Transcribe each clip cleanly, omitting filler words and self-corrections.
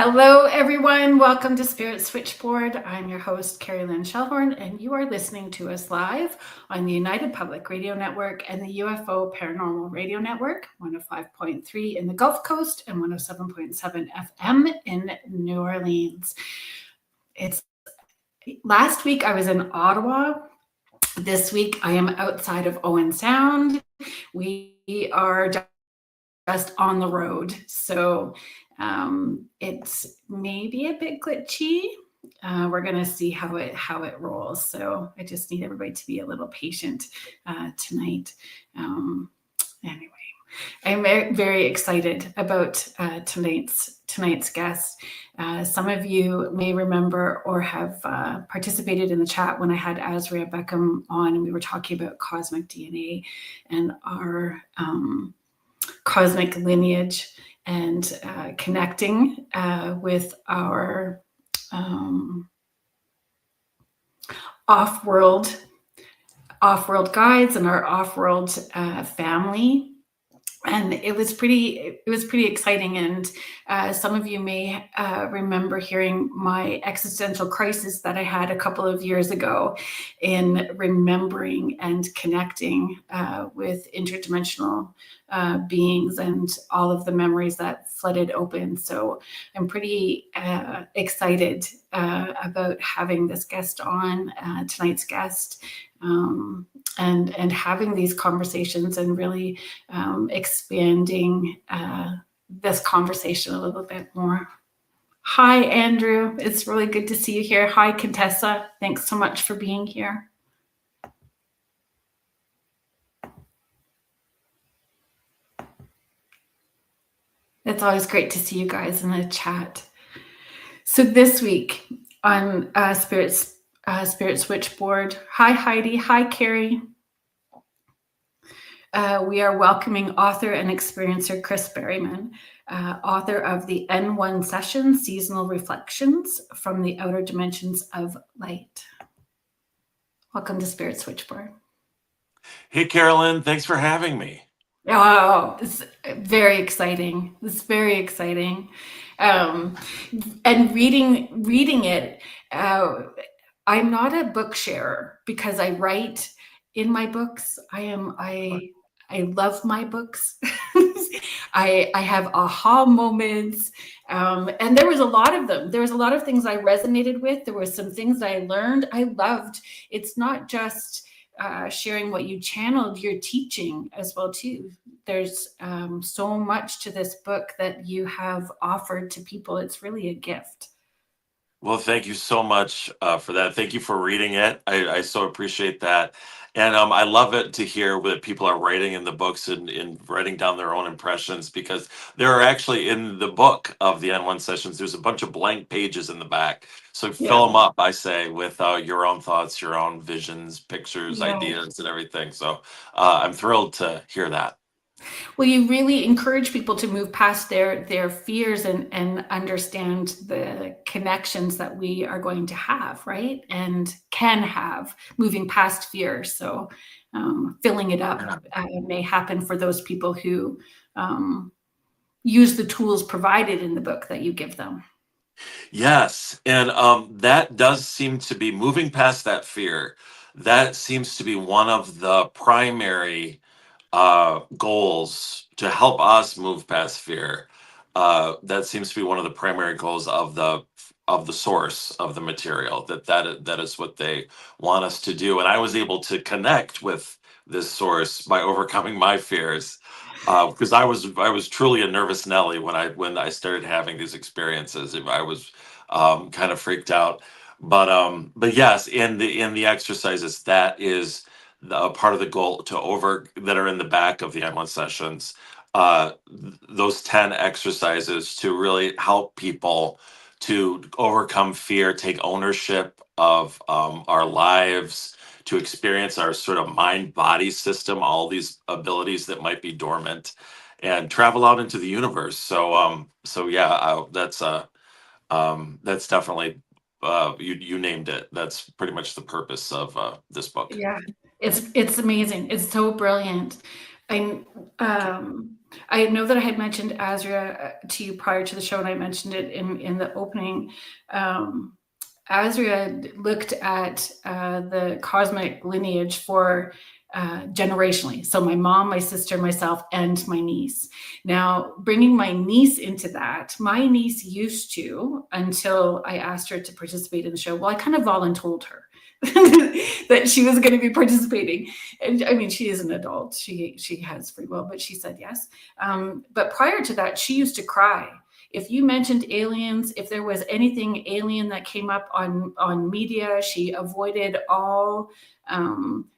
Hello, everyone. Welcome to Spirit Switchboard. I'm your host, Carrie Lynn Shellhorn, and you are listening to us live on the United Public Radio Network and the UFO Paranormal Radio Network, 105.3 in the Gulf Coast and 107.7 FM in New Orleans. Last week I was in Ottawa. This week I am outside of Owen Sound. We are just on the road, so it's maybe a bit glitchy. We're going to see how it rolls. So I just need everybody to be a little patient tonight. Anyway, I'm very excited about tonight's guest. Some of you may remember or have participated in the chat when I had Azria Beckham on, and we were talking about cosmic DNA and our cosmic lineage and connecting with our off-world guides and our off-world family. And it was pretty exciting. And some of you may remember hearing my existential crisis that I had a couple of years ago in remembering and connecting with interdimensional beings and all of the memories that flooded open. So I'm pretty excited about having this guest on, tonight's guest. And having these conversations and really expanding this conversation a little bit more. Hi, Andrew. It's really good to see you here. Hi, Contessa. Thanks so much for being here. It's always great to see you guys in the chat. So this week on Spirit Switchboard. Hi, Heidi. Hi, Carrie. We are welcoming author and experiencer Chris Berryman, author of the N-1 session, Seasonal Reflections from the Outer Dimensions of Light. Welcome to Spirit Switchboard. Hey, Carolyn. Thanks for having me. Oh, it's very exciting. It's very exciting. And reading it, I'm not a book sharer because I write in my books. I love my books. I have aha moments. And there was a lot of them. There was a lot of things I resonated with. There were some things I learned. I loved. It's not just sharing what you channeled, you're teaching as well too. There's so much to this book that you have offered to people. It's really a gift. Well, thank you so much for that. Thank you for reading it. I so appreciate that. And I love it to hear that people are writing in the books and writing down their own impressions, because there are actually in the book of the N1 sessions, there's a bunch of blank pages in the back. So fill them up, I say, with your own thoughts, your own visions, pictures, ideas, and everything. So I'm thrilled to hear that. Well, you really encourage people to move past their fears and understand the connections that we are going to have, right? And can have, moving past fear. So filling it up may happen for those people who use the tools provided in the book that you give them. Yes, and that does seem to be moving past that fear. That seems to be one of the primary goals to help us move past fear. That seems to be one of the primary goals of the source of the material. That is what they want us to do. And I was able to connect with this source by overcoming my fears, because I was truly a nervous Nelly when I started having these experiences. I was kind of freaked out. But yes, in the exercises, that is part of the goal that are in the back of the N1 sessions, those 10 exercises to really help people to overcome fear, take ownership of our lives, to experience our sort of mind-body system, all these abilities that might be dormant, and travel out into the universe. So yeah, that's definitely you named it. That's pretty much the purpose of this book. Yeah. It's amazing. It's so brilliant. I'm I know that I had mentioned Azria to you prior to the show, and I mentioned it in the opening. Um, Azria looked at the cosmic lineage for generationally. So my mom, my sister, myself, and my niece. Now, bringing my niece into that, my niece used to, until I asked her to participate in the show, well, I kind of voluntold her. That she was going to be participating, and I mean, she is an adult. She has free will, but she said yes. But prior to that, she used to cry if you mentioned aliens, if there was anything alien that came up on media. She avoided all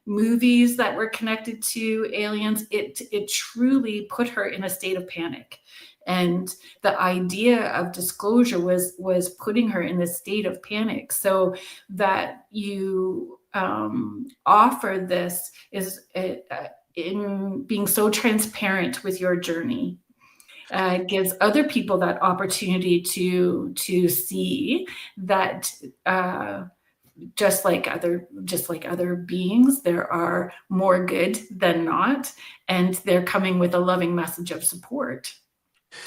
movies that were connected to aliens. It truly put her in a state of panic, and the idea of disclosure was putting her in this state of panic. So that you offer this is in being so transparent with your journey, gives other people that opportunity to see that just like other beings, there are more good than not, and they're coming with a loving message of support.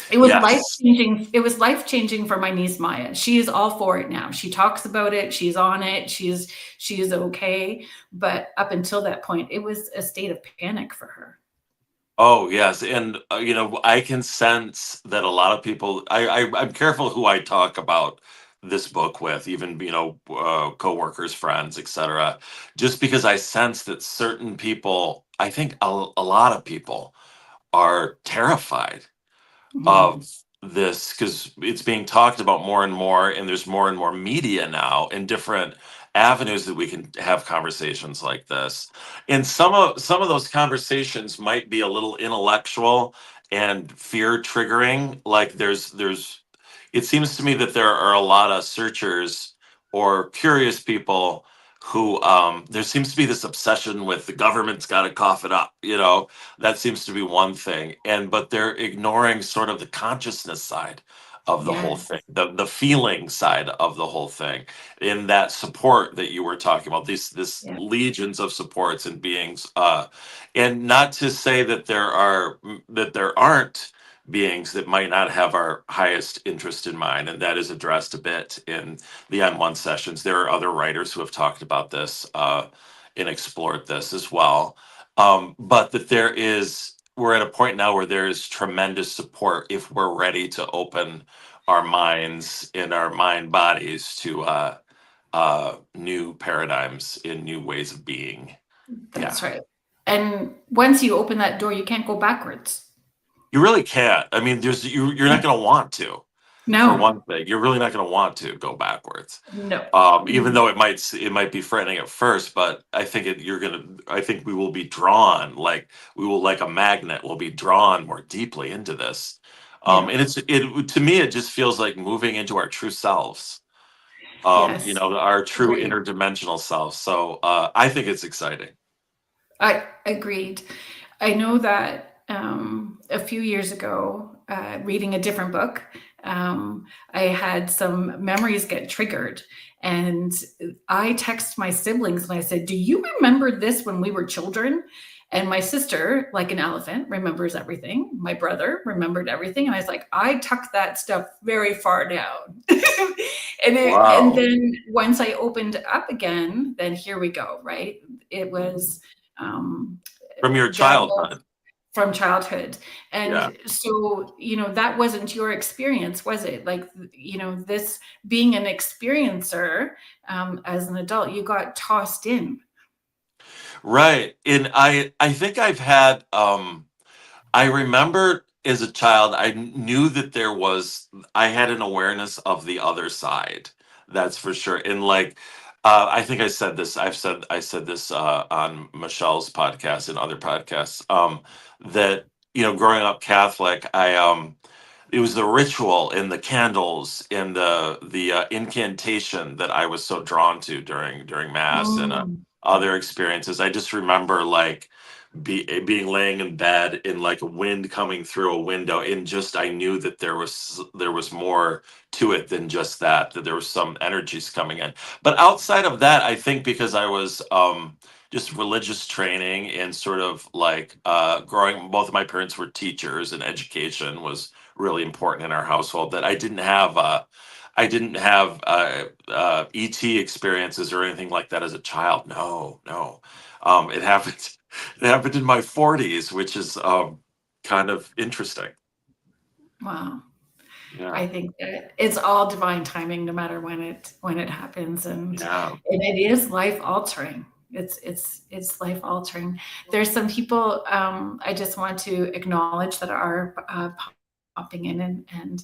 It was life Yes. changing. It was life changing for my niece Maya. She is all for it now. She talks about it. She's on it. She is okay. But up until that point, it was a state of panic for her. Oh yes, and I can sense that a lot of people. I'm careful who I talk about this book with, even coworkers, friends, etc. Just because I sense that certain people, I think a lot of people are terrified Mhm. of this because it's being talked about more and more, and there's more and more media now and different avenues that we can have conversations like this. And some of those conversations might be a little intellectual and fear triggering. Like there's it seems to me that there are a lot of searchers or curious people who there seems to be this obsession with the government's got to cough it up. That seems to be one thing, but they're ignoring sort of the consciousness side of the whole Yes. thing, the feeling side of the whole thing, in that support that you were talking about, these this Yeah. legions of supports and beings, and not to say that there aren't beings that might not have our highest interest in mind, and that is addressed a bit in the N-1 sessions. There are other writers who have talked about this and explored this as well. But that we're at a point now where there is tremendous support if we're ready to open our minds and our mind bodies to new paradigms and new ways of being. Yeah, That's right. And once you open that door, you can't go backwards. you really can't. I mean, you're not going to want to. For No, one thing, you're really not going to want to go backwards. no. Even though it might be frightening at first, but I think we will be drawn, like we will, like a magnet, will be drawn more deeply into this. Yeah. And it to me, it just feels like moving into our true selves. Yes. Our true Agreed. interdimensional selves. So I think it's exciting. I agreed. I know that a few years ago, reading a different book, I had some memories get triggered. And I text my siblings and I said, do you remember this when we were children? And my sister, like an elephant, remembers everything. My brother remembered everything. And I was like, I tucked that stuff very far down. And Wow. then once I opened up again, then here we go, right? It was um, From your devils childhood. from childhood. Yeah. And so, that wasn't your experience, was it? Like, this being an experiencer as an adult, you got tossed in. Right. And I think I've had I remember as a child, I knew that I had an awareness of the other side. That's for sure. And like, I think I said this on Michelle's podcast and other podcasts, that, growing up Catholic, it was the ritual and the candles and the incantation that I was so drawn to during mass and Mm, other experiences. I just remember like being laying in bed and like a wind coming through a window, and just I knew that there was more to it than just that there was some energies coming in. But outside of that, I think because I was just religious training and sort of like growing. Both of my parents were teachers, and education was really important in our household. That I didn't have ET experiences or anything like that as a child. No, no. It happened. It happened in my 40s, which is kind of interesting. Wow. Yeah, I think that it's all divine timing, no matter when it happens, and yeah. it is life altering. It's life altering. There's some people I just want to acknowledge that are popping in and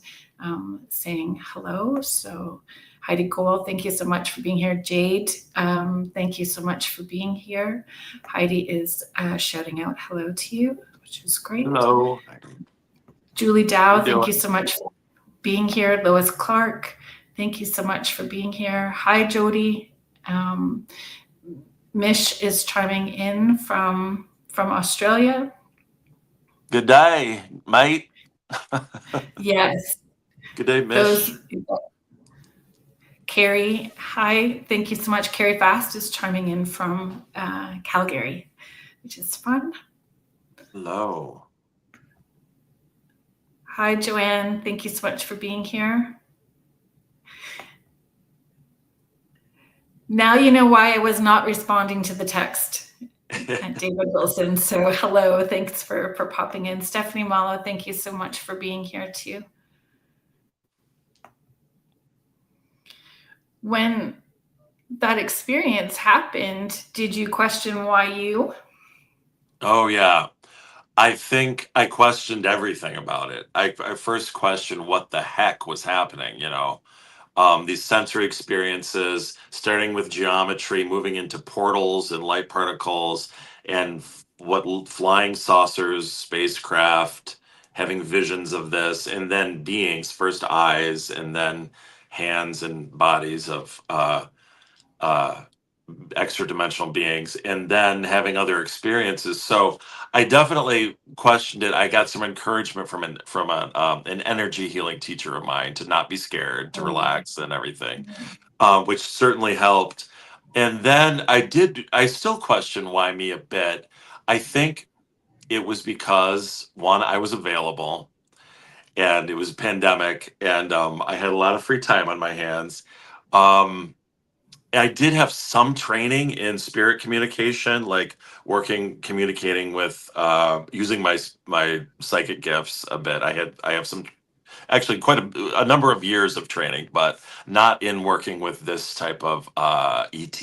saying hello. So Heidi Cole, thank you so much for being here. Jade, thank you so much for being here. Heidi is shouting out hello to you, which is great. Hello. Julie How Dow, you thank you doing? so much for being here. Lois Clark, thank you so much for being here. Hi, Jody. Mish is chiming in from Australia. Good day, mate. Yes, Good day, Mish. those. Carrie, hi, thank you so much. Carrie Fast is chiming in from Calgary, which is fun. Hello. Hi, Joanne, thank you so much for being here. Now you know why I was not responding to the text at David Wilson. So hello, thanks for popping in. Stephanie Malo, thank you so much for being here too. When that experience happened, did you question why you? Oh yeah. I think I questioned everything about it. I first questioned what the heck was happening, these sensory experiences, starting with geometry, moving into portals and light particles, and flying saucers, spacecraft, having visions of this, and then beings, first eyes, and then hands and bodies of uh, extra dimensional beings, and then having other experiences. So I definitely questioned it. I got some encouragement from an energy healing teacher of mine to not be scared, to relax and everything, which certainly helped. And then I still question why me a bit. I think it was because one, I was available, and it was a pandemic, and I had a lot of free time on my hands. Um, I did have some training in spirit communication, like communicating with, using my psychic gifts a bit. I have some, actually quite a number of years of training, but not in working with this type of ET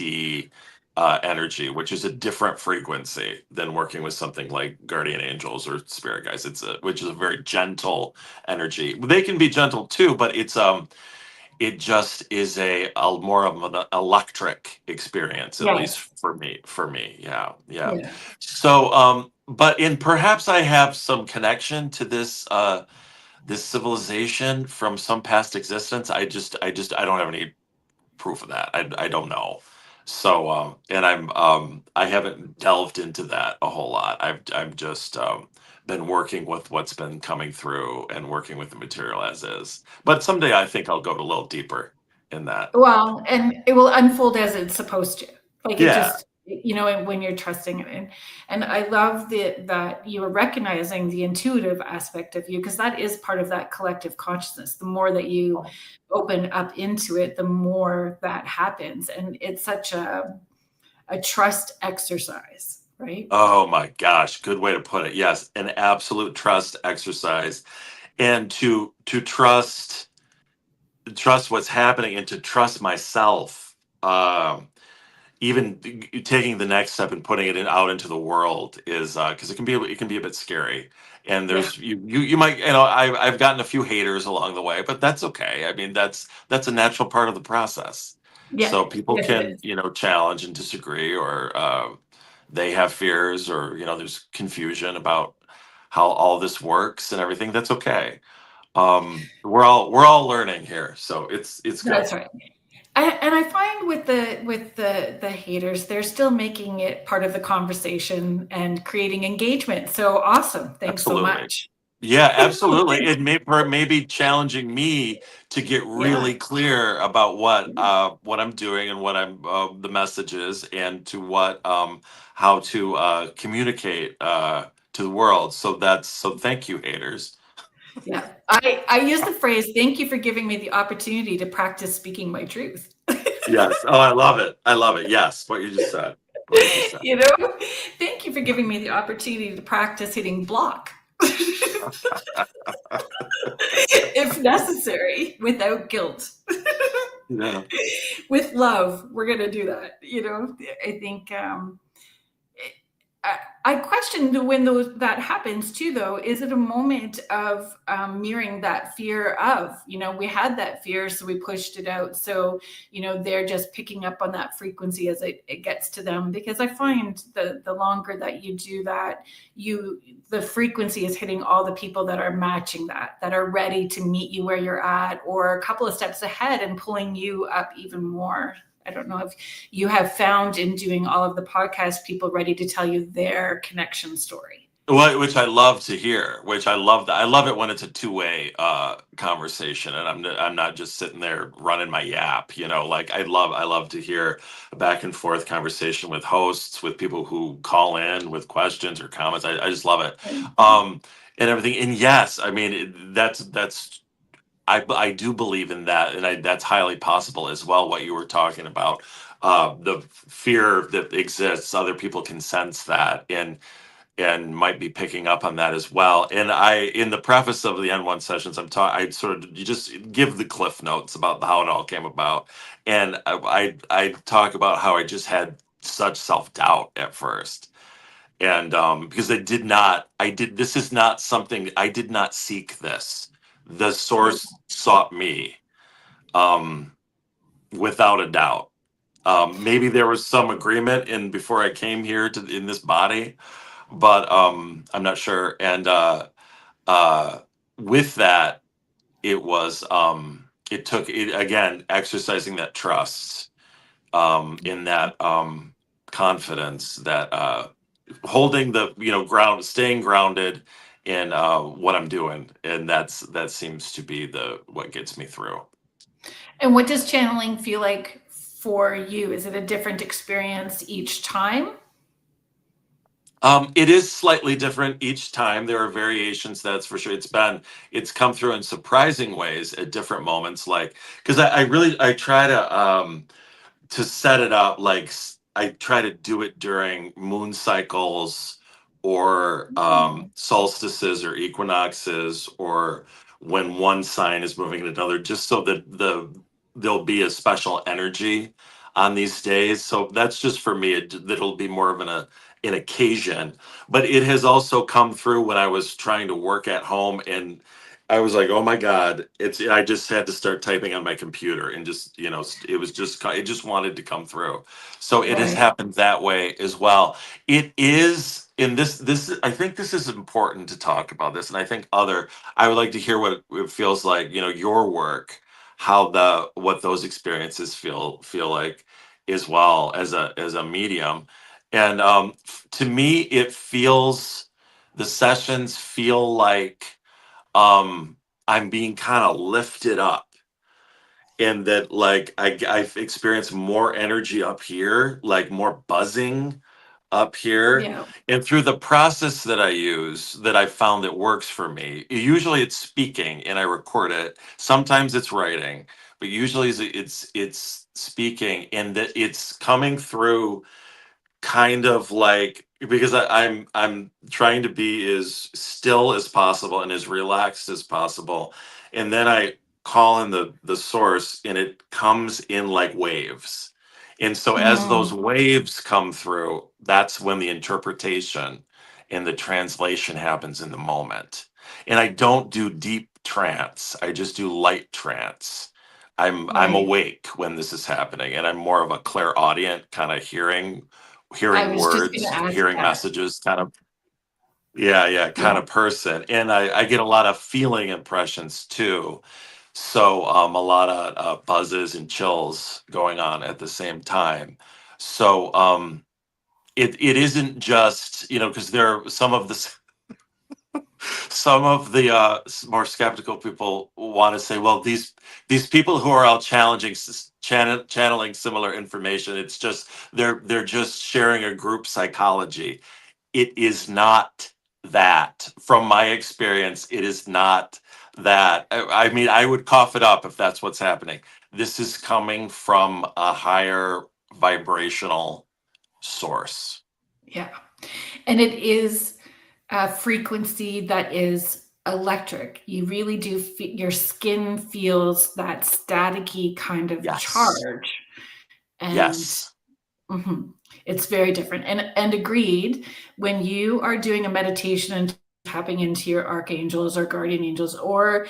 energy, which is a different frequency than working with something like guardian angels or spirit guides. Which is a very gentle energy. They can be gentle too, but it just is a more of an electric experience, at least Yes. for me. Yeah, yeah. Yeah. So but in perhaps I have some connection to this civilization from some past existence. I don't have any proof of that. I don't know. So and I haven't delved into that a whole lot. I've just been working with what's been coming through and working with the material as is. But someday I think I'll go a little deeper in that. Well, and it will unfold as it's supposed to. Like it Yeah, just, when you're trusting it. And I love that you are recognizing the intuitive aspect of you, because that is part of that collective consciousness. The more that you open up into it, the more that happens. And it's such a trust exercise, right? oh my gosh, good way to put it. Yes, an absolute trust exercise. And to trust what's happening, and to trust myself. Even taking the next step and putting it out into the world is, because it can be a bit scary. And Yeah. there's you might, I've gotten a few haters along the way, but that's okay. I mean, that's a natural part of the process. Yeah. So people Yes, it can, is. challenge and disagree, or they have fears, or there's confusion about how all this works and everything. That's okay. We're all learning here, so it's good. That's right. And I find with the haters, they're still making it part of the conversation and creating engagement. So awesome. Thanks so Absolutely. much. Yeah, absolutely. It may be challenging me to get Yeah. really clear about what I'm doing and what I'm the message is, and to what how to communicate to the world. So thank you, haters. Yeah. I use the phrase, thank you for giving me the opportunity to practice speaking my truth. Yes. Oh, I love it. I love it. Yes, what you just said. What you just said. You know, thank you for giving me the opportunity to practice hitting block if necessary without guilt. Yeah. With love, we're going to do that. I think I question when that happens too, though. Is it a moment of mirroring that fear of, we had that fear, so we pushed it out. So, they're just picking up on that frequency as it gets to them. Because I find the longer that you do that, the frequency is hitting all the people that are matching that are ready to meet you where you're at, or a couple of steps ahead and pulling you up even more. I don't know if you have found in doing all of the podcasts people ready to tell you their connection story. Which I love to hear. Which I love that. I love it when it's a two-way conversation, and I'm not just sitting there running my yap. Like I love to hear a back and forth conversation with hosts, with people who call in with questions or comments. I just love it, and everything. And yes, I mean that's I do believe in that, and that's highly possible as well. What you were talking about, the fear that exists, other people can sense that, and might be picking up on that as well. And in the preface of the N-1 sessions, I sort of, you just give the cliff notes about how it all came about. And I talk about how I just had such self-doubt at first. And because this is not something, I did not seek this. The Right. source sought me, um, without a doubt. Maybe there was some agreement in before I came here in this body, but I'm not sure. And uh, with that, it took it again exercising that trust, in that confidence, that holding the ground, staying grounded in what I'm doing, and that seems to be the what gets me through. And what does channeling feel like for you? Is it a different experience each time? It is slightly different each time. There are variations, that's for sure. It's come through in surprising ways at different moments, like because I try to set it up like I try to do it during moon cycles, or solstices or equinoxes, or when one sign is moving in another, just so that there'll be a special energy on these days. So that's just for me. It'll be more of an occasion, but it has also come through when I was trying to work at home, and I was like, oh my God, I just had to start typing on my computer, and just, it just wanted to come through. So it has Right. happened that way as well. It is in I think this is important to talk about this. And I would like to hear what it feels like, your work, how what those experiences feel like as well as a medium. And to me, the sessions feel like, um I'm being kind of lifted up, and that like I've experienced more energy up here, like more buzzing up here. Yeah. And through the process that I use, that I found that works for me, usually it's speaking and I record it. Sometimes it's writing, but usually it's speaking, and that it's coming through kind of like, because I'm trying to be as still as possible and as relaxed as possible, and then I call in the source, and it comes in like waves. And so as those Mm, waves come through, that's when the interpretation and the translation happens in the moment. And I don't do deep trance, I just do light trance. I'm right. awake when this is happening, and I'm more of a clairaudient kind of I hearing was just going to words, ask hearing that. messages kind of, yeah, kind Yeah. of person. And I get a lot of feeling impressions too. So a lot of buzzes and chills going on at the same time. So it isn't just, because there are some of the more skeptical people want to say, well, these people who are all channeling similar information, it's just they're just sharing a group psychology. It is not that. From my experience, it is not that. I mean, I would cough it up if that's what's happening. This is coming from a higher vibrational source. Yeah. And it is a frequency that is electric. You really do your skin feels that staticky kind of Yes. charge. And Yes. mhm, it's very different. And agreed, when you are doing a meditation and tapping into your archangels or guardian angels, or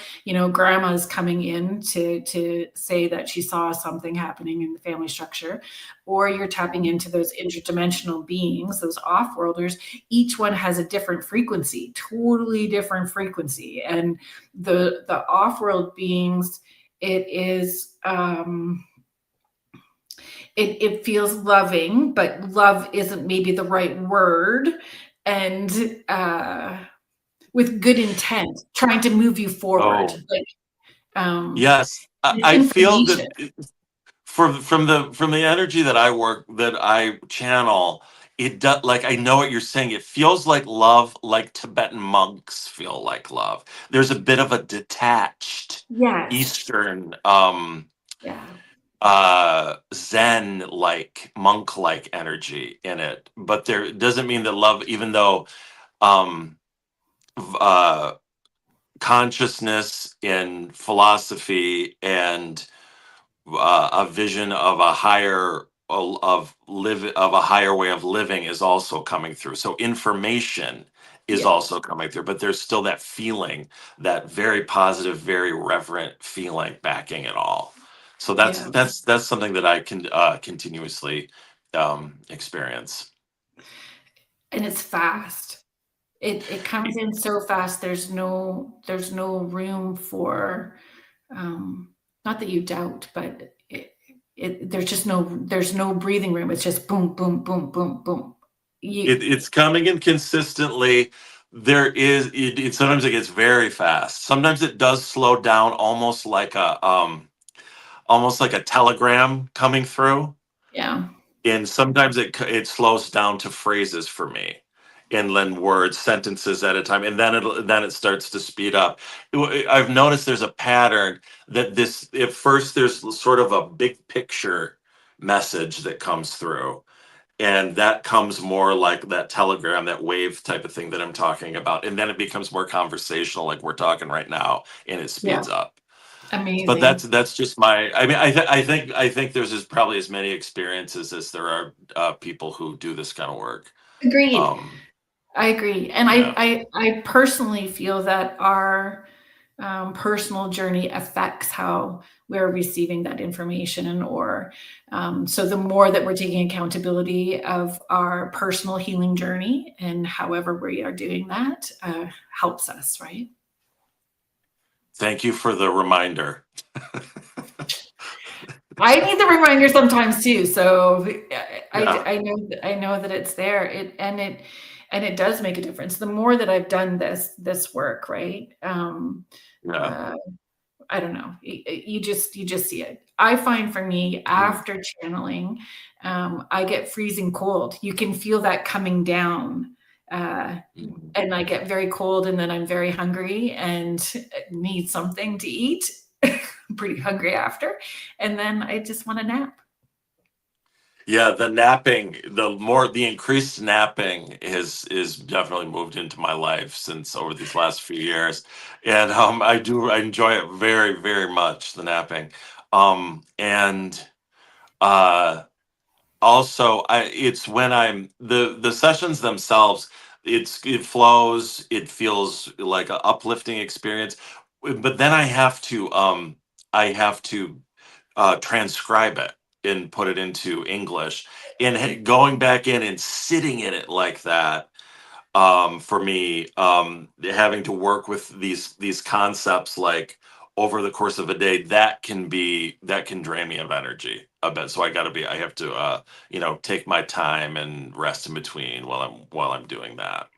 grandma's coming in to say that she saw something happening in the family structure, or you're tapping into those interdimensional beings, those off-worlders, each one has a different frequency, totally different frequency. And the off-world beings, it is it feels loving, but love isn't maybe the right word. And with good intent, trying to move you forward. Oh, Like yes. it's I feel information. that from the energy that I channel, it does, like, I know what you're saying. It feels like love, like Tibetan monks feel like love. There's a bit of a detached Yes. Eastern Yeah. Zen like monk like energy in it. But there it doesn't mean that love, even though um uh consciousness in philosophy and a vision of a higher of a higher way of living is also coming through. So information is Yeah. also coming through, but there's still that feeling, that very positive, very reverent feeling backing it all. So that's Yeah. that's something that I can continuously experience. And it's fast. It comes in so fast. There's no room for um not that you doubt, but there's no breathing room. It's just boom, boom, boom, boom, boom. You It's coming in consistently. Sometimes it gets very fast. Sometimes it does slow down, almost like a telegram coming through. yeah. And sometimes it slows down to phrases for me, inland words, sentences at a time, and then it starts to speed up. I've noticed there's a pattern that this at first there's sort of a big picture message that comes through, and that comes more like that telegram, that wave type of thing that I'm talking about, and then it becomes more conversational, like we're talking right now, and it Yeah. speeds up. But Amazing. that's just my. I mean, I think there's probably as many experiences as there are people who do this kind of work. Agreed. Um, I agree. And I yeah, I I personally feel that our personal journey affects how we're receiving that information, or so the more that we're taking accountability of our personal healing journey, and however we are doing that helps us, right? thank you for the reminder. I need the reminder sometimes too. So I, Yeah, I know that it's there. And it does make a difference. The more that I've done this work, right? yeah. Uh, I don't know. You just see it. I find for me Mm, after channeling, I get freezing cold. You can feel that coming down. Uh, mm. and I get very cold, and then I'm very hungry and need something to eat. I'm pretty hungry after, and then I just want to nap. Yeah, the increased napping is definitely moved into my life since over these last few years, and I enjoy it very very much, the napping, and uh also it's when I'm the sessions themselves, it flows, it feels like an uplifting experience, but then I have to transcribe it and put it into English, and going back in and sitting in it like that, for me, having to work with these concepts like over the course of a day, that can drain me of energy a bit. So I have to take my time and rest in between while I'm doing that.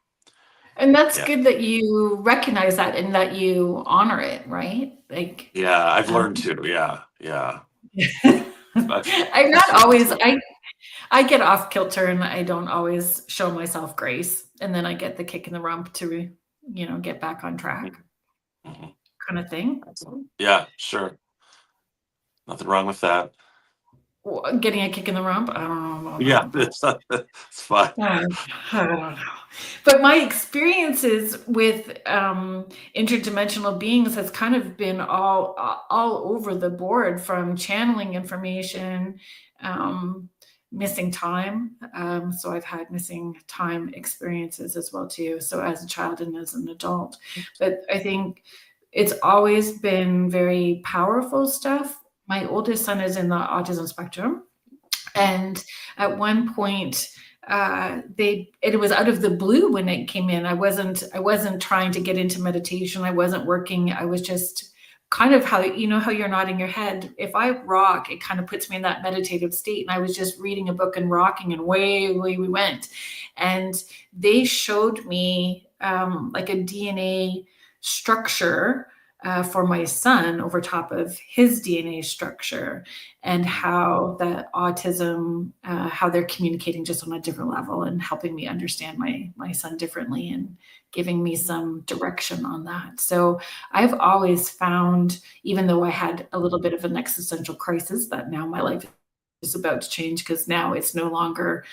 And that's Yeah. good that you recognize that and that you honor it, right? Like, Yeah, I've learned um, to. Yeah, yeah. I'm I've not learned always, to. I get off kilter and I don't always show myself grace. And then I get the kick in the rump to, get back on track Mhm. kind of thing. Excellent. Yeah, sure. Nothing wrong with that. Getting a kick in the rump, I don't know Yeah, about that. it's fine. I don't know. But my experiences with interdimensional beings has kind of been all over the board, from channeling information, um, missing time. So I've had missing time experiences as well too. So as a child and as an adult, but I think it's always been very powerful stuff. My oldest son is in the autism spectrum, and at one point, it was out of the blue when it came in. I wasn't trying to get into meditation. I wasn't working. I was just kind of how how you're nodding your head. If I rock, it kind of puts me in that meditative state. And I was just reading a book and rocking, and away we went. And they showed me like a DNA structure for my son over top of his DNA structure, and how that autism, how they're communicating just on a different level, and helping me understand my son differently, and giving me some direction on that. So I've always found, even though I had a little bit of an existential crisis, that now my life is about to change, because now it's no longer,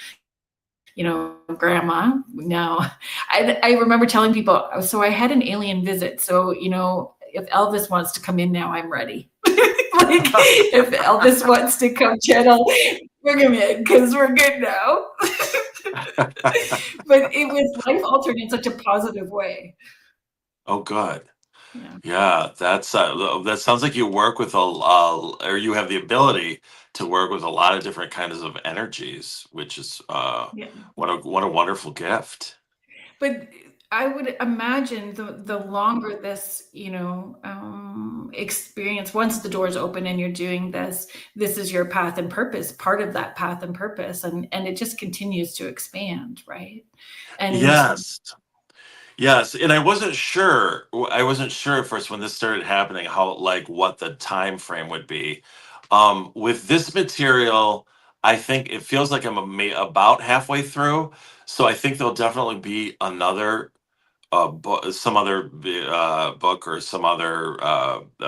grandma. Now, I remember telling people, so I had an alien visit. So, if Elvis wants to come in now, I'm ready. Like, if Elvis wants to come channel, bring him in, because we're good now. But it was life altered in such a positive way. Oh, good. Yeah. Yeah, that sounds like you work with or you have the ability to work with a lot of different kinds of energies, which is Yeah. what a wonderful gift. But I would imagine the longer this, experience, once the doors open and you're doing this is your path and purpose, part of that path and purpose, and it just continues to expand, right? And Yes. Yes, and I wasn't sure. I wasn't sure at first when this started happening how like what the time frame would be. With this material, I think it feels like I'm about halfway through. So I think there'll definitely be another some other book or some other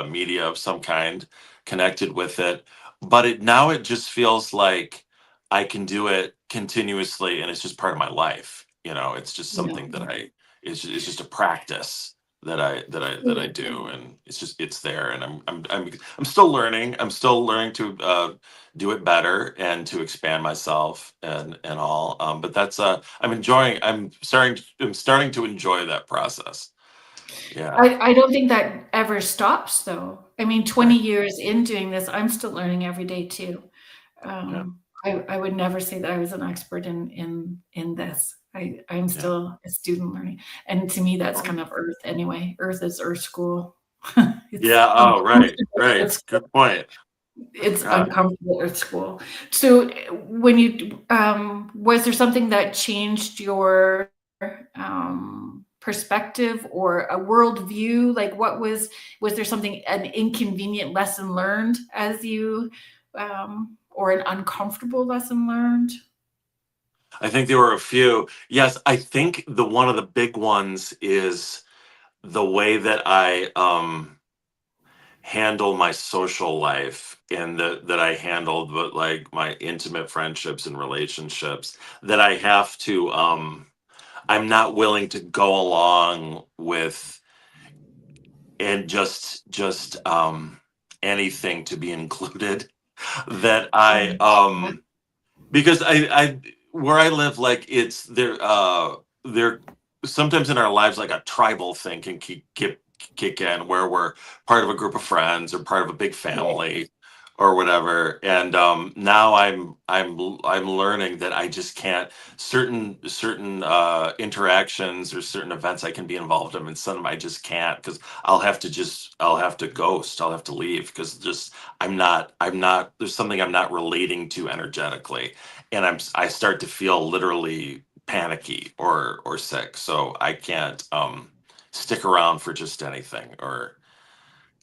media of some kind connected with it. But it just feels like I can do it continuously, and it's just part of my life. It's just yeah. something that it's just a practice that I do, and it's there, and I'm still learning. I'm still learning to do it better and to expand myself and all. But that's I'm starting to enjoy that process. Yeah. I don't think that ever stops, though. I mean, 20 Right. years in doing this, I'm still learning every day too. Yeah. I would never say that I was an expert in this. I'm Yeah. still a student learning, and to me, that's Oh, kind of Earth anyway. Earth is Earth school. It's yeah. Oh, right. uncomfortable Right. Earth school. Good point. It's Yeah. uncomfortable Earth school. So, when you was there something that changed your perspective or a worldview? Like, was there something, an inconvenient lesson learned as you, or an uncomfortable lesson learned? I think there were a few. Yes, I think the one of the big ones is the way that I handle my social life, and that I handled, but like my intimate friendships and relationships, that I have to I'm not willing to go along with, and just anything to be included. That I Yeah. because I where I live, like it's there sometimes in our lives, like a tribal thing can kick in, where we're part of a group of friends or part of a big Yeah. family or whatever. And now I'm learning that I just can't, certain interactions or certain events I can be involved in, and some I just can't, because I'll have to ghost, I'll have to leave, because just there's something I'm not relating to energetically, and I start to feel literally panicky or sick, so I can't stick around for just anything. Or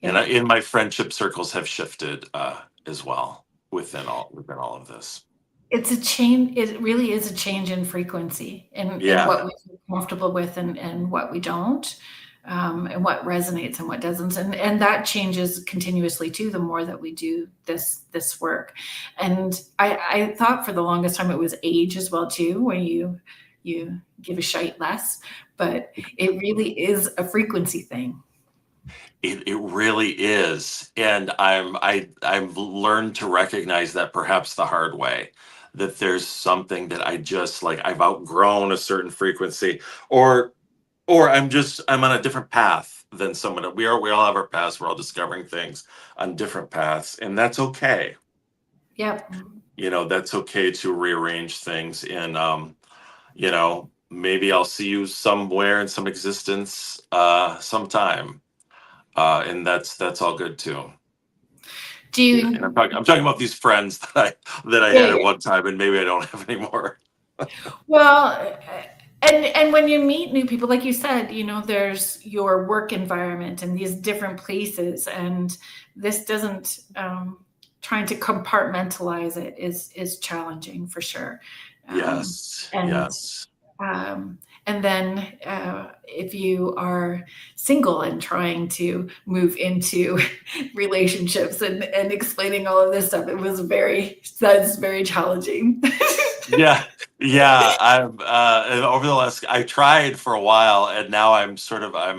and Yeah. in my friendship circles have shifted as well within all of this. It's a change. It really is a change in frequency in Yeah. what we feel comfortable with and what we don't, and what resonates and what doesn't. And that changes continuously too, the more that we do this work. And I thought for the longest time it was age as well too, where you give a shite less, but it really is a frequency thing. It really is, and I've learned to recognize that perhaps the hard way, that there's something that I just like I've outgrown a certain frequency, or I'm on a different path than someone. We all have our paths. We're all discovering things on different paths, and that's okay. Yep. That's okay to rearrange things, and maybe I'll see you somewhere in some existence sometime. And that's all good too. Do And you? I'm talking about these friends that I Yeah, had at yeah. one time, and maybe I don't have anymore. Well, and when you meet new people, like you said, there's your work environment and these different places, and this doesn't trying to compartmentalize it is challenging for sure. Um, Yes, and yes, um, and then if you are single and trying to move into relationships and explaining all of this stuff, that's very challenging. yeah, yeah. And over the last, I tried for a while, and now I'm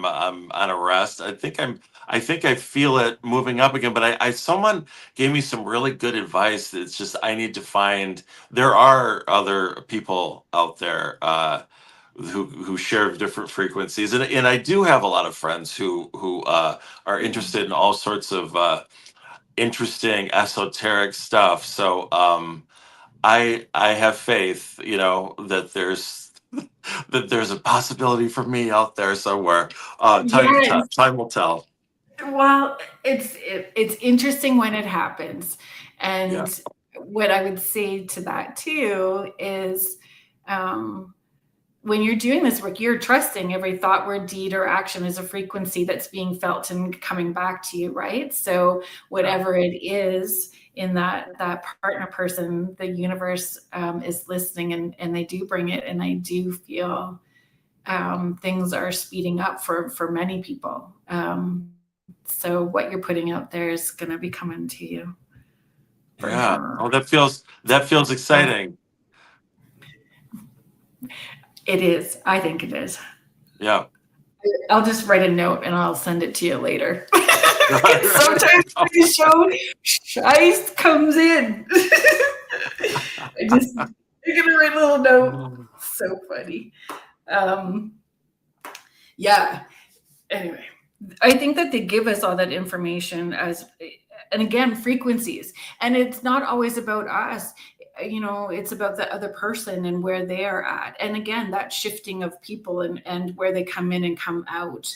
on a rest. I think I feel it moving up again. But someone gave me some really good advice. It's just I need to find. There are other people out there. Who share different frequencies, and I do have a lot of friends who are interested in all sorts of interesting esoteric stuff. So I have faith, that there's a possibility for me out there somewhere. Yes. Time will tell. Well, it's interesting when it happens, Yeah. and what I would say to that too is, um, when you're doing this work, you're trusting every thought, word, deed, or action is a frequency that's being felt and coming back to you, right? So Yeah. whatever it is in that partner person, the universe is listening, and they do bring it, and I do feel things are speeding up for many people. So what you're putting out there is going to be coming to you for Yeah. sure. Oh, that feels Yeah, exciting. it is. I think it is. Yeah. I'll just write a note and I'll send it to you later. Right, Sometimes right. the show shice comes in. You're gonna write a little note. So funny. Um, yeah. Anyway, I think that they give us all that information and again, frequencies. And it's not always about us. It's about the other person and where they are at. And again, that shifting of people and where they come in and come out.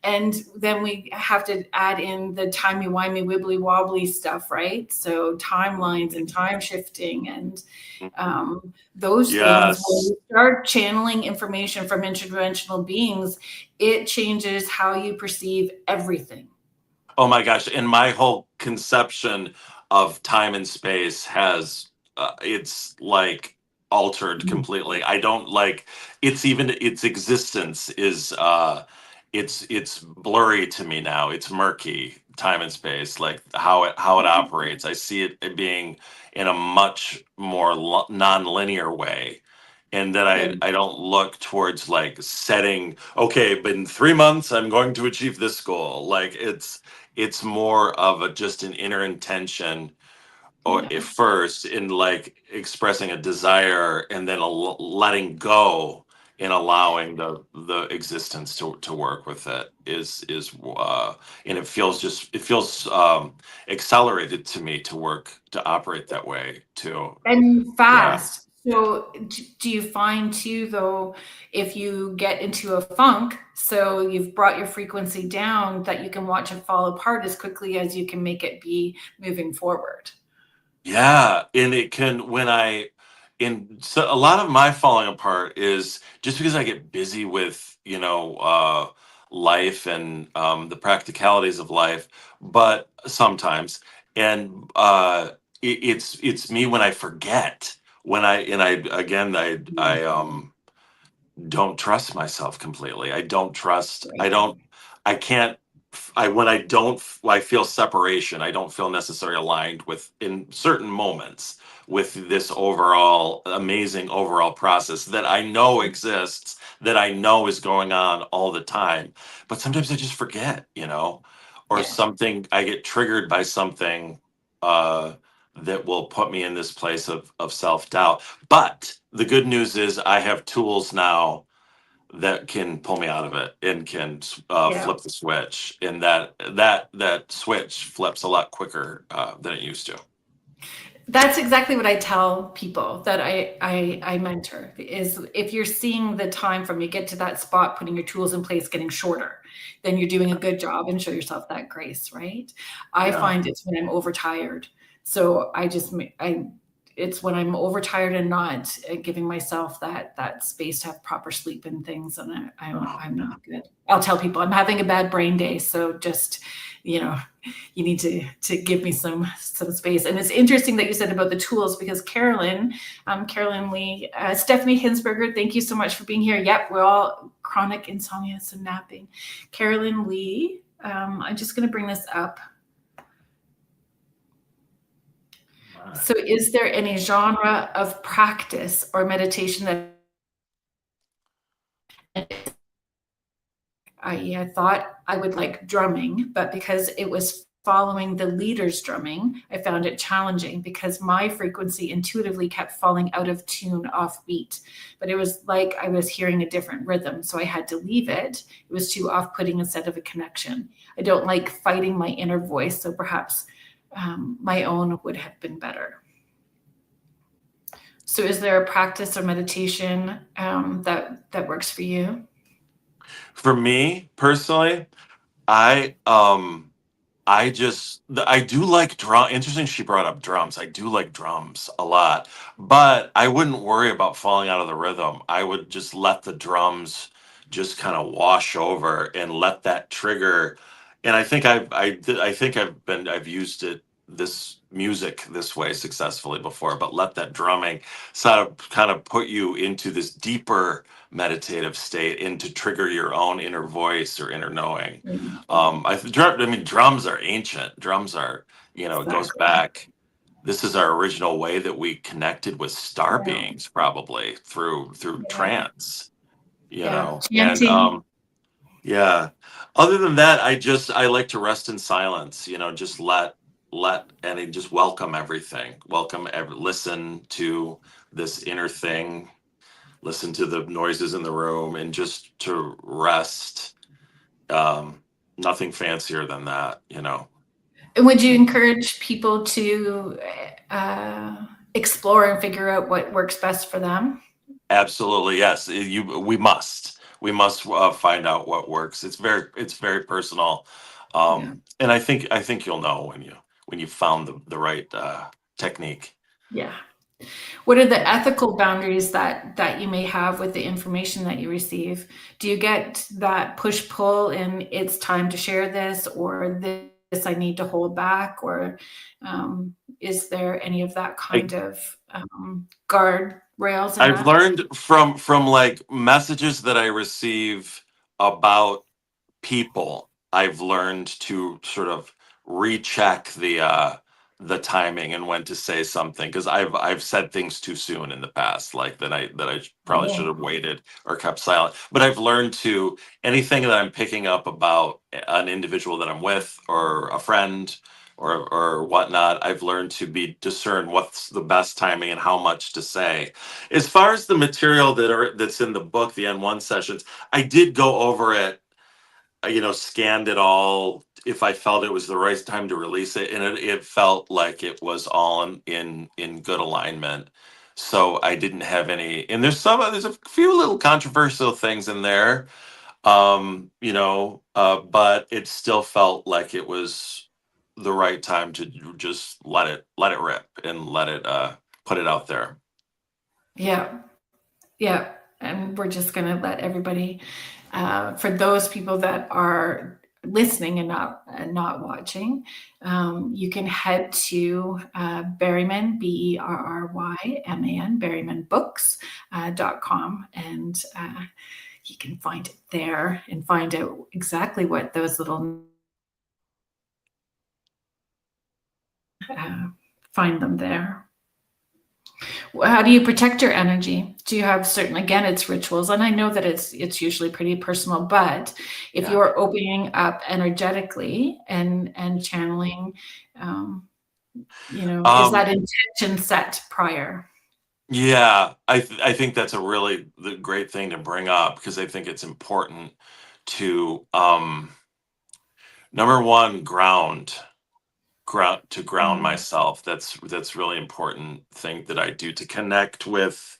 And then we have to add in the timey-wimey, wibbly-wobbly stuff, right? So timelines and time shifting and those things, when Yes. you start channeling information from interdimensional beings, it changes how you perceive everything. Oh my gosh. And my whole conception of time and space it's like altered completely. I don't like its existence is it's blurry to me now. It's murky, time and space, like how it operates. I see it being in a much more non-linear way. And that Good. I don't look towards like setting, okay, but in 3 months I'm going to achieve this goal. Like it's more of just an inner intention, or Yeah. at first in like expressing a desire, and then letting go and allowing the existence to work with it is and it feels accelerated to me to operate that way too. And Yeah. fast. So do you find too, though, if you get into a funk, so you've brought your frequency down, that you can watch it fall apart as quickly as you can make it be moving forward? Yeah, and it can when I a lot of my falling apart is just because I get busy with, life and the practicalities of life, but sometimes, and it's me when I forget, when I and I again I don't trust myself completely. I Right. don't, I can't, I, when I don't, I feel separation. I don't feel necessarily aligned with, in certain moments, with this overall amazing overall process that I know exists, that I know is going on all the time. But sometimes I just forget, or Yeah. something, I get triggered by something, uh, that will put me in this place of self-doubt. But the good news is I have tools now that can pull me out of it and can Yeah. flip the switch, and that switch flips a lot quicker than it used to. That's exactly what I tell people that I mentor is if you're seeing the time from you get to that spot, putting your tools in place, getting shorter, then you're doing a good job and show yourself that grace, right? I Yeah. find it's when I'm overtired. So it's when I'm overtired and not giving myself that space to have proper sleep and things, and Oh, I'm yeah. not good. I'll tell people I'm having a bad brain day, so just you know you need to give me some space. And it's interesting that you said about the tools because Carolyn Lee, Stephanie Hinsberger, thank you so much for being here. Yep, we're all chronic insomnia, so napping. Carolyn Lee, I'm just going to bring this up. So, is there any genre of practice or meditation that I thought I would like drumming, but because it was following the leader's drumming, I found it challenging because my frequency intuitively kept falling out of tune, off beat. But it was like I was hearing a different rhythm. So I had to leave it. It was too off putting instead of a connection. I don't like fighting my inner voice. So perhaps my own would have been better. So is there a practice or meditation that works for you? For me personally, I um I do like drum. Interesting, she brought up drums. I do like drums a lot, but I wouldn't worry about falling out of the rhythm. I would just let the drums just kind of wash over and let that trigger. And I think I've used it, this music, this way successfully before, but let that drumming sort of kind of put you into this deeper meditative state and to trigger your own inner voice or inner knowing. Mm, I mean, drums are ancient. Drums are, it goes exactly. back. This is our original way that we connected with star Yeah. beings, probably through Yeah. trance, Yeah. and Chanting. yeah. Other than that, I like to rest in silence. Just and just welcome everything. Listen to this inner thing. Listen to the noises in the room, and just to rest. Um, Nothing fancier than that. And would you encourage people to explore and figure out what works best for them? Absolutely, yes. We must find out what works. It's very personal, Yeah. and I think you'll know when you found the right technique. Yeah. What are the ethical boundaries that you may have with the information that you receive? Do you get that push pull and it's time to share this or this I need to hold back or is there any of that I, kind of guard rails in I've that? learned from like messages that I receive about people. I've learned to sort of recheck the timing and when to say something, because I've said things too soon in the past, like that I probably should Oh, have waited or kept silent. But I've learned to, anything that I'm picking up about an individual that I'm with or a friend or whatnot, I've learned to be discern what's the best timing and how much to say. As far as the material that's in the book, the N-1 sessions, I did go over it, scanned it all if I felt it was the right time to release it, and it felt like it was all in good alignment. So I didn't have any, and there's a few little controversial things in there, but it still felt like it was the right time to just let it rip and let it put it out there. Yeah. Yeah. And we're just going to let everybody, for those people that are listening and not watching, you can head to Berryman, Berryman, berrymanbooks.com, and you can find it there and find out exactly what those little find them there. How do you protect your energy? Do you have certain, again, it's rituals, and I know that it's usually pretty personal, but if Yeah. you're opening up energetically and channeling, um, is that intention set prior? Yeah, I think that's a really the great thing to bring up because I think it's important to number one ground Mm. myself. That's really important thing that I do to connect with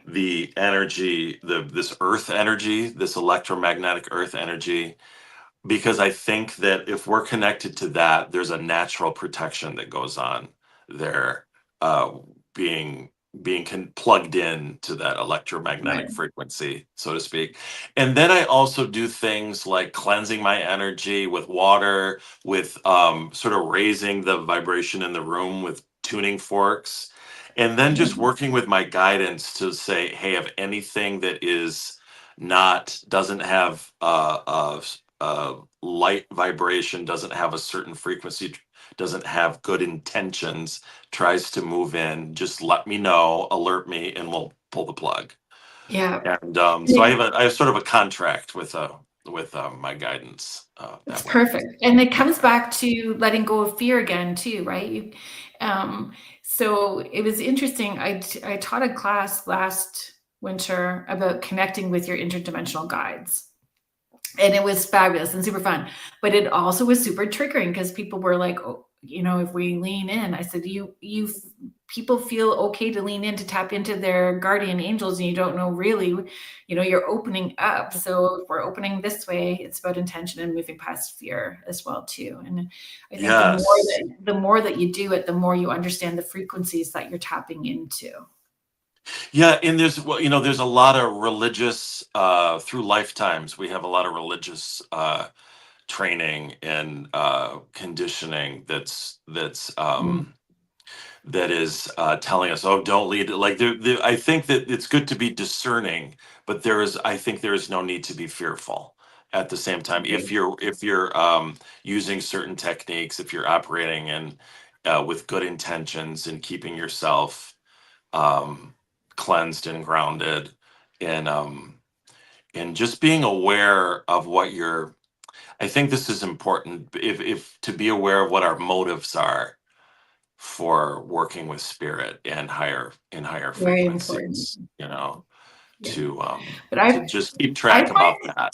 the energy, this earth energy, this electromagnetic earth energy, because I think that if we're connected to that, there's a natural protection that goes on there, uh, being plugged in to that Right. electromagnetic frequency, so to speak. And then I also do things like cleansing my energy with water, with sort of raising the vibration in the room with tuning forks, and then just Mhm. working with my guidance to say, hey, if anything that is not doesn't have light vibration, doesn't have a certain frequency, doesn't have good intentions, tries to move in, just let me know, alert me, and we'll pull the plug. Yeah. And so I have sort of a contract with my guidance It's that way. perfect. And it comes back to letting go of fear again too, right? Um, so it was interesting. I taught a class last winter about connecting with your interdimensional guides. And it was fabulous and super fun, but it also was super triggering because people were like, oh, if we lean in, I said, people feel okay to lean in to tap into their guardian angels, and you don't know really, you're opening up. So if we're opening this way, it's about intention and moving past fear as well too. And I think Yes. the more that you do it, the more you understand the frequencies that you're tapping into. Yeah, and there's a lot of religious through lifetimes. We have a lot of religious training and conditioning Mm. that is telling us, oh, don't lead it. Like I think that it's good to be discerning, but I think there is no need to be fearful at the same time. Great. If you're using certain techniques, if you're operating in with good intentions and keeping yourself um, cleansed and grounded, and just being aware of what you're. I think this is important. If to be aware of what our motives are for working with spirit and higher Very important. frequencies, Yeah. But to just keep I track about find that.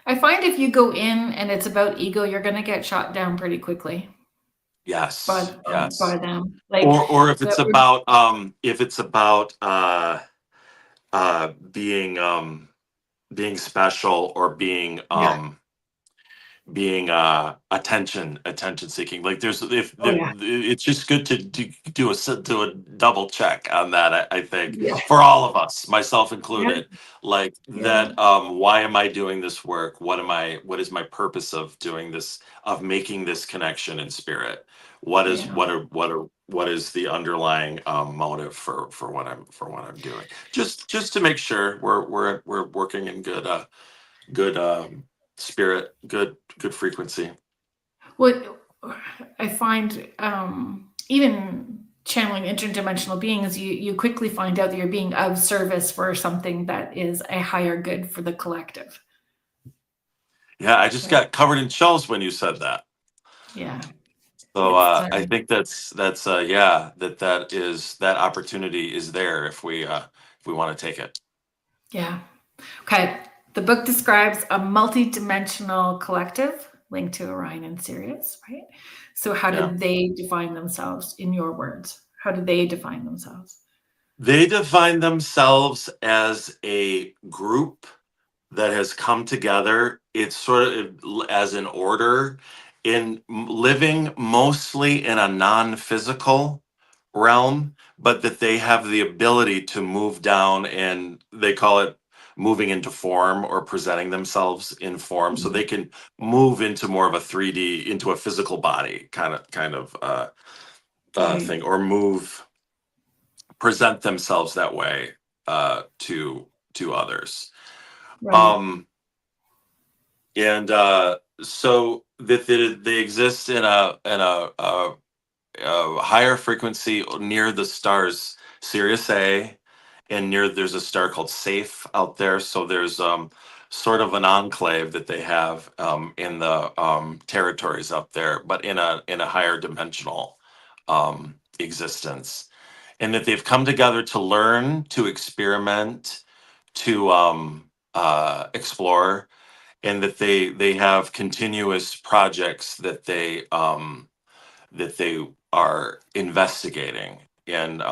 I find if you go in and it's about ego, you're gonna get shot down pretty quickly Yes, by yes. them. Like Or if that it's we're about being special, or yeah. being attention seeking, like there's if Oh, there yeah. it's just good to do a double check on that. I think Yeah. for all of us, myself Yeah. included, like Yeah. that, why am I doing this work? What is my purpose of doing this, of making this connection in spirit? Yeah. What is the underlying motive for what I'm doing? Just to make sure we're working in good spirit, good frequency. What I find, even channeling interdimensional beings, you quickly find out that you're being of service for something that is a higher good for the collective. Yeah, I just So got covered in chills when you said that. yeah, So it's I think that's yeah, that opportunity is there if we want to take it. yeah. Okay. The book describes a multi-dimensional collective linked to Orion and Sirius, right? So how Yeah. did they define themselves in your words? How do they define themselves? They define themselves as a group that has come together. It's sort of as an order in living mostly in a non-physical realm, but that they have the ability to move down, and they call it moving into form or presenting themselves in form, so they can move into more of a 3D, into a physical body Right. thing, or present themselves that way to others. Right. And so that they exist in a higher frequency near the stars Sirius A, and there's a star called Safe out there. So there's sort of an enclave that they have in the territories up there, but in a higher dimensional existence, and that they've come together to learn, to experiment, to explore, and that they have continuous projects that they are investigating. And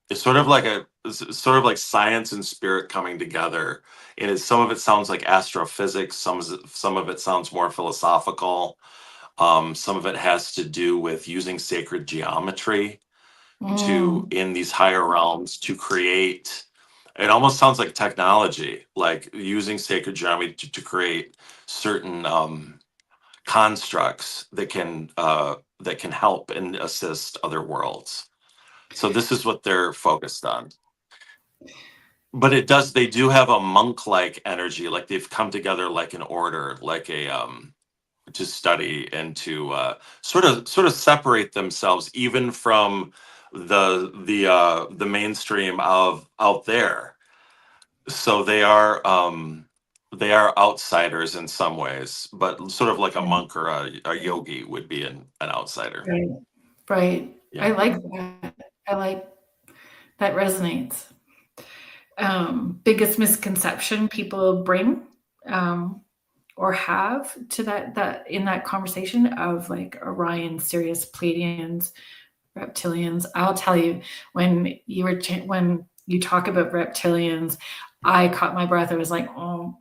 it's sort of like science and spirit coming together. And some of it sounds like astrophysics, some of it sounds more philosophical, some of it has to do with using sacred geometry to, in these higher realms, to create. It almost sounds like technology, like using sacred geometry to create certain constructs that can help and assist other worlds. So this is what they're focused on. But they do have a monk-like energy, like they've come together like an order, like a to study and to sort of separate themselves even from the mainstream of out there. So they are outsiders in some ways, but sort of like a monk or a yogi would be an outsider. Right. Right. I Yeah. like that. I like that resonates. Biggest misconception people bring or have to that in that conversation of like Orion, Sirius, Pleiadians, reptilians. I'll tell you, when you talk about reptilians, I caught my breath. I was like, oh.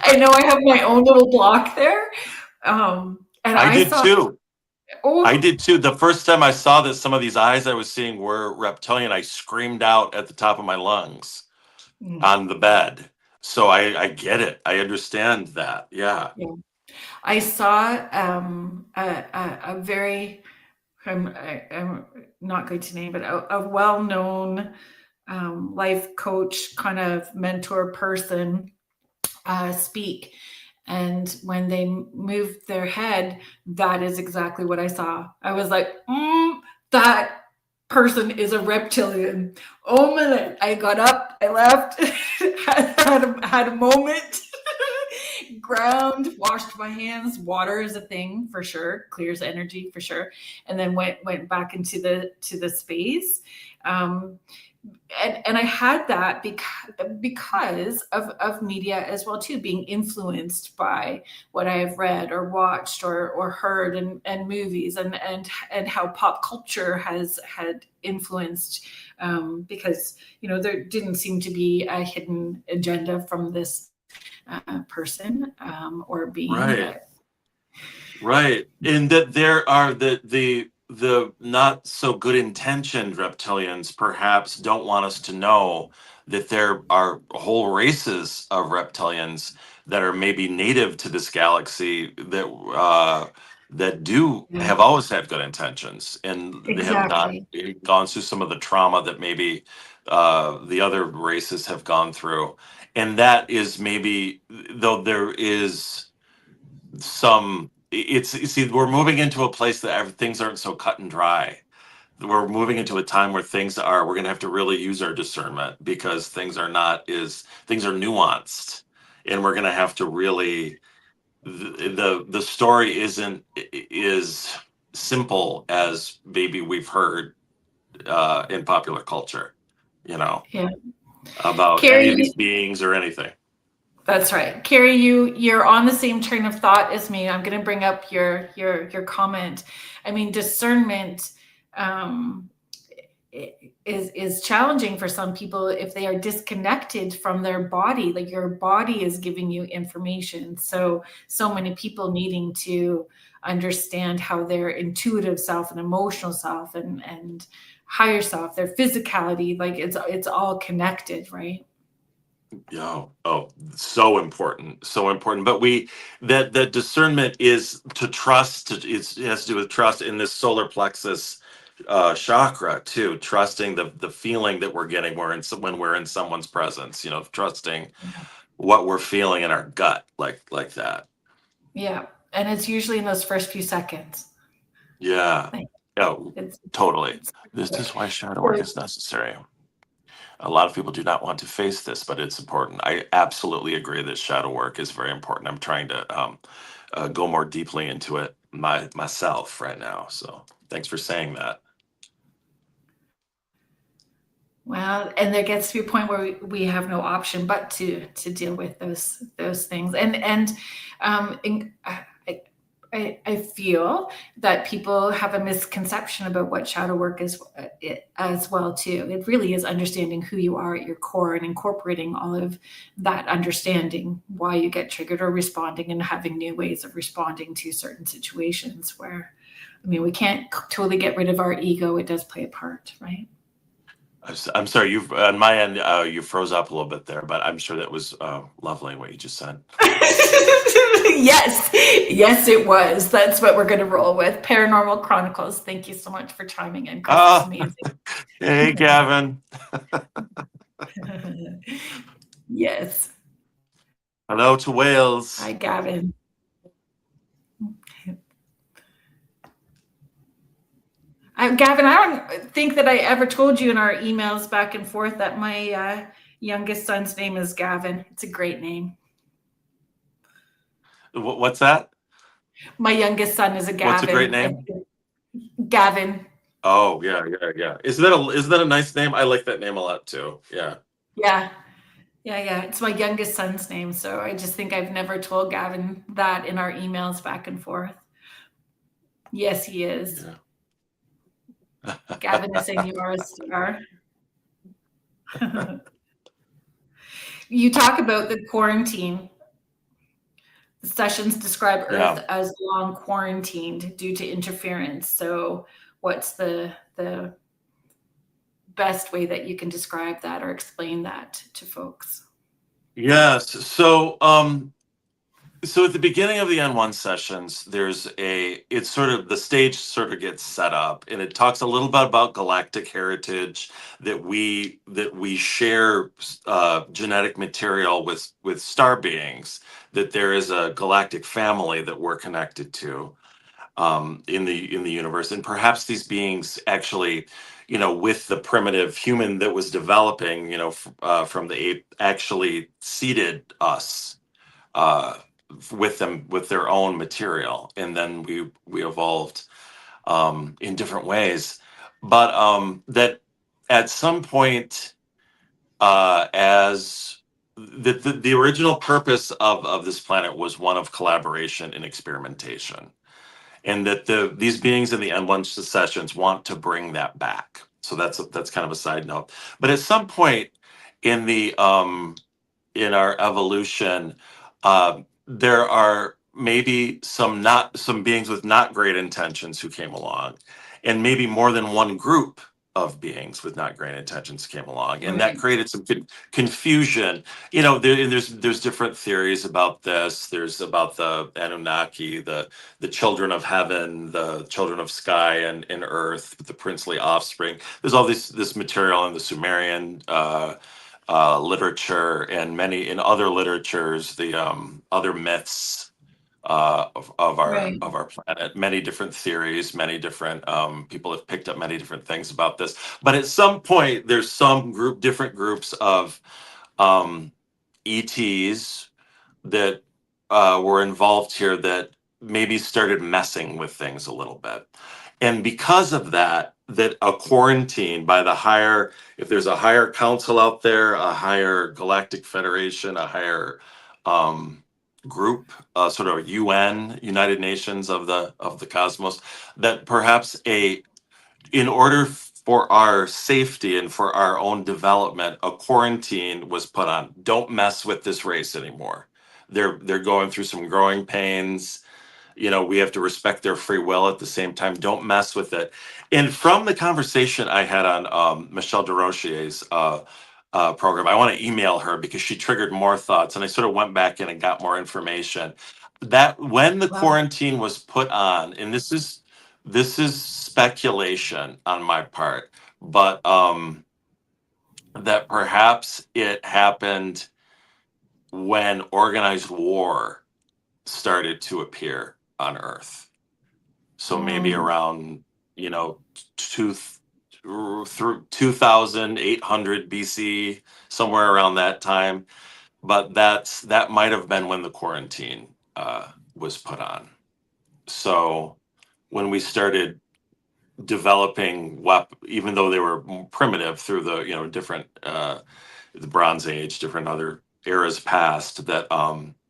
I know I have my own little block there. And I did saw, too. oh, I did too. The first time I saw that some of these eyes I was seeing were reptilian, I screamed out at the top of my lungs on the bed. So I get it. I understand that. Yeah. yeah. I saw a very, I'm not going to name it, a well-known life coach, kind of mentor person speak. And when they moved their head, that is exactly what I saw. I was like, that person is a reptilian. Oh, minute. I got up, I left, had a moment, ground, washed my hands. Water is a thing for sure, clears energy for sure. And then went back into the space. And I had that because of media as well too, being influenced by what I have read or watched or heard and movies and how pop culture had influenced, because there didn't seem to be a hidden agenda from this person or being. Right. And that there are the not so good intentioned reptilians perhaps don't want us to know that there are whole races of reptilians that are maybe native to this galaxy that do Yeah, have always had good intentions, and they have not exactly. gone through some of the trauma that maybe the other races have gone through. And that is maybe, though there is you see, we're moving into a place that things aren't so cut and dry. We're moving into a time where we're going to have to really use our discernment, because things are nuanced, and we're going to have to really, the story isn't is simple as maybe we've heard in popular culture, Yeah. about any of Carrie, these beings or anything. that's right. Carrie, you're on the same train of thought as me. I'm going to bring up your comment. I mean, discernment, is challenging for some people if they are disconnected from their body. Like your body is giving you information. So many people needing to understand how their intuitive self and emotional self and higher self, their physicality, like it's all connected, right? Yeah. Oh, so important. So important. But that discernment is to trust. It has to do with trust in this solar plexus chakra too. Trusting the feeling that we're getting when we're in someone's presence. Trusting what we're feeling in our gut, like that. Yeah. And it's usually in those first few seconds. Yeah. Like Oh, it's totally. it's This is why shadow work so is necessary. A lot of people do not want to face this, but it's important. I absolutely agree that shadow work is very important. I'm trying to go more deeply into it myself right now. So thanks for saying that. well, and there gets to be a point where we have no option but to deal with those things. I feel that people have a misconception about what shadow work is as well too. It really is understanding who you are at your core and incorporating all of that understanding, why you get triggered or responding, and having new ways of responding to certain situations where, I mean, we can't totally get rid of our ego. It does play a part, right? I'm sorry, you've on my end, you froze up a little bit there, but I'm sure that was lovely what you just said. Yes, yes, it was. That's what we're going to roll with. Paranormal Chronicles. Thank you so much for chiming in, Chris. It's Ah, amazing. hey, Gavin. Yes. Hello to Hi, Wales. Gavin. Gavin, I don't think that I ever told you in our emails back and forth that my youngest son's name is Gavin. It's a great name. What's that? My youngest son is a What's a great Gavin. name? Gavin. Oh, yeah, yeah, yeah. Isn't that a nice name? I like that name a lot too. Yeah. Yeah. Yeah, yeah. It's my youngest son's name. So I just think I've never told Gavin that in our emails back and forth. Yes, he is. Yeah. Gavin is saying you are a star. You talk about the quarantine. The sessions describe Earth Yeah. as long quarantined due to interference. So what's the best way that you can describe that or explain that to folks? Yes. So at the beginning of the N-1 sessions, it's sort of the stage sort of gets set up, and it talks a little bit about galactic heritage, that we share genetic material with star beings, that there is a galactic family that we're connected to in the universe, and perhaps these beings actually, with the primitive human that was developing, from the ape, actually seeded us uh, with them with their own material, and then we evolved in different ways, but that at some point, as the original purpose of this planet was one of collaboration and experimentation, and that these beings in the N-1 sessions want to bring that back. So that's kind of a side note. But at some point in the in our evolution, there are maybe some beings with not great intentions who came along, and maybe more than one group of beings with not great intentions came along, and that Right. created some confusion. There's different theories about this. There's about the Anunnaki, the children of heaven, the children of sky and earth, the princely offspring. There's all this material in the Sumerian literature, and many in other literatures, the other myths of our Right. of our planet. Many different theories, many different people have picked up many different things about this. But at some point, there's different groups of um, ETs that were involved here that maybe started messing with things a little bit. And because of that a quarantine by if there's a higher council out there, a higher galactic federation, a higher um, group, sort of United Nations of the cosmos, that perhaps in order for our safety and for our own development, a quarantine was put on. Don't mess with this race anymore. They're going through some growing pains. You know, we have to respect their free will at the same time. Don't mess with it. And from the conversation I had on Michelle Desrochers' program, I want to email her because she triggered more thoughts, and I sort of went back in and got more information. That when the Love it. quarantine was put on, and this is speculation on my part, but that perhaps it happened when organized war started to appear on Earth. So maybe Mm, around, you know, two through 2800 BC, somewhere around that time. But that might have been when the quarantine was put on. So when we started developing even though they were primitive through the different the Bronze Age, different other eras past, that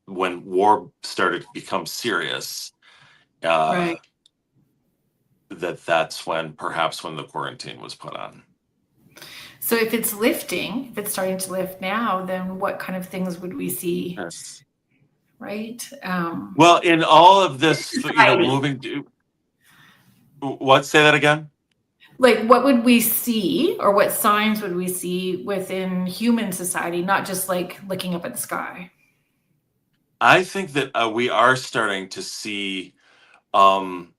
when war started to become serious, uh, right. that's when perhaps when the quarantine was put on. So if it's lifting, if it's starting to lift now, then what kind of things would we see, Yes. right? Well, in all of this, Society. moving to what? Say that again. Like, what would we see, or what signs would we see within human society, not just like looking up at the sky? I think that we are starting to see um,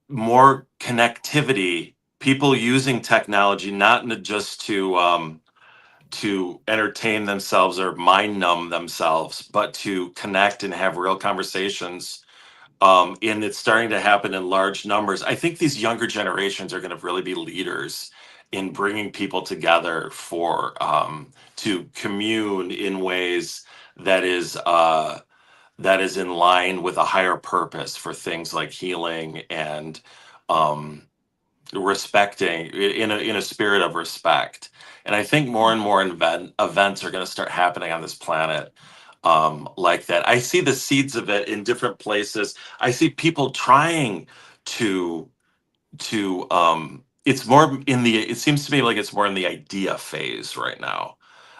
more connectivity, people using technology, not just to entertain themselves or mind numb themselves, but to connect and have real conversations. And it's starting to happen in large numbers. I think these younger generations are going to really be leaders in bringing people together for to commune in ways that is in line with a higher purpose for things like healing and um, respecting in a spirit of respect. And I think more and more events are going to start happening on this planet like that. I see the seeds of it in different places. I see people trying to it's more in the it seems to me like it's more in the idea phase right now.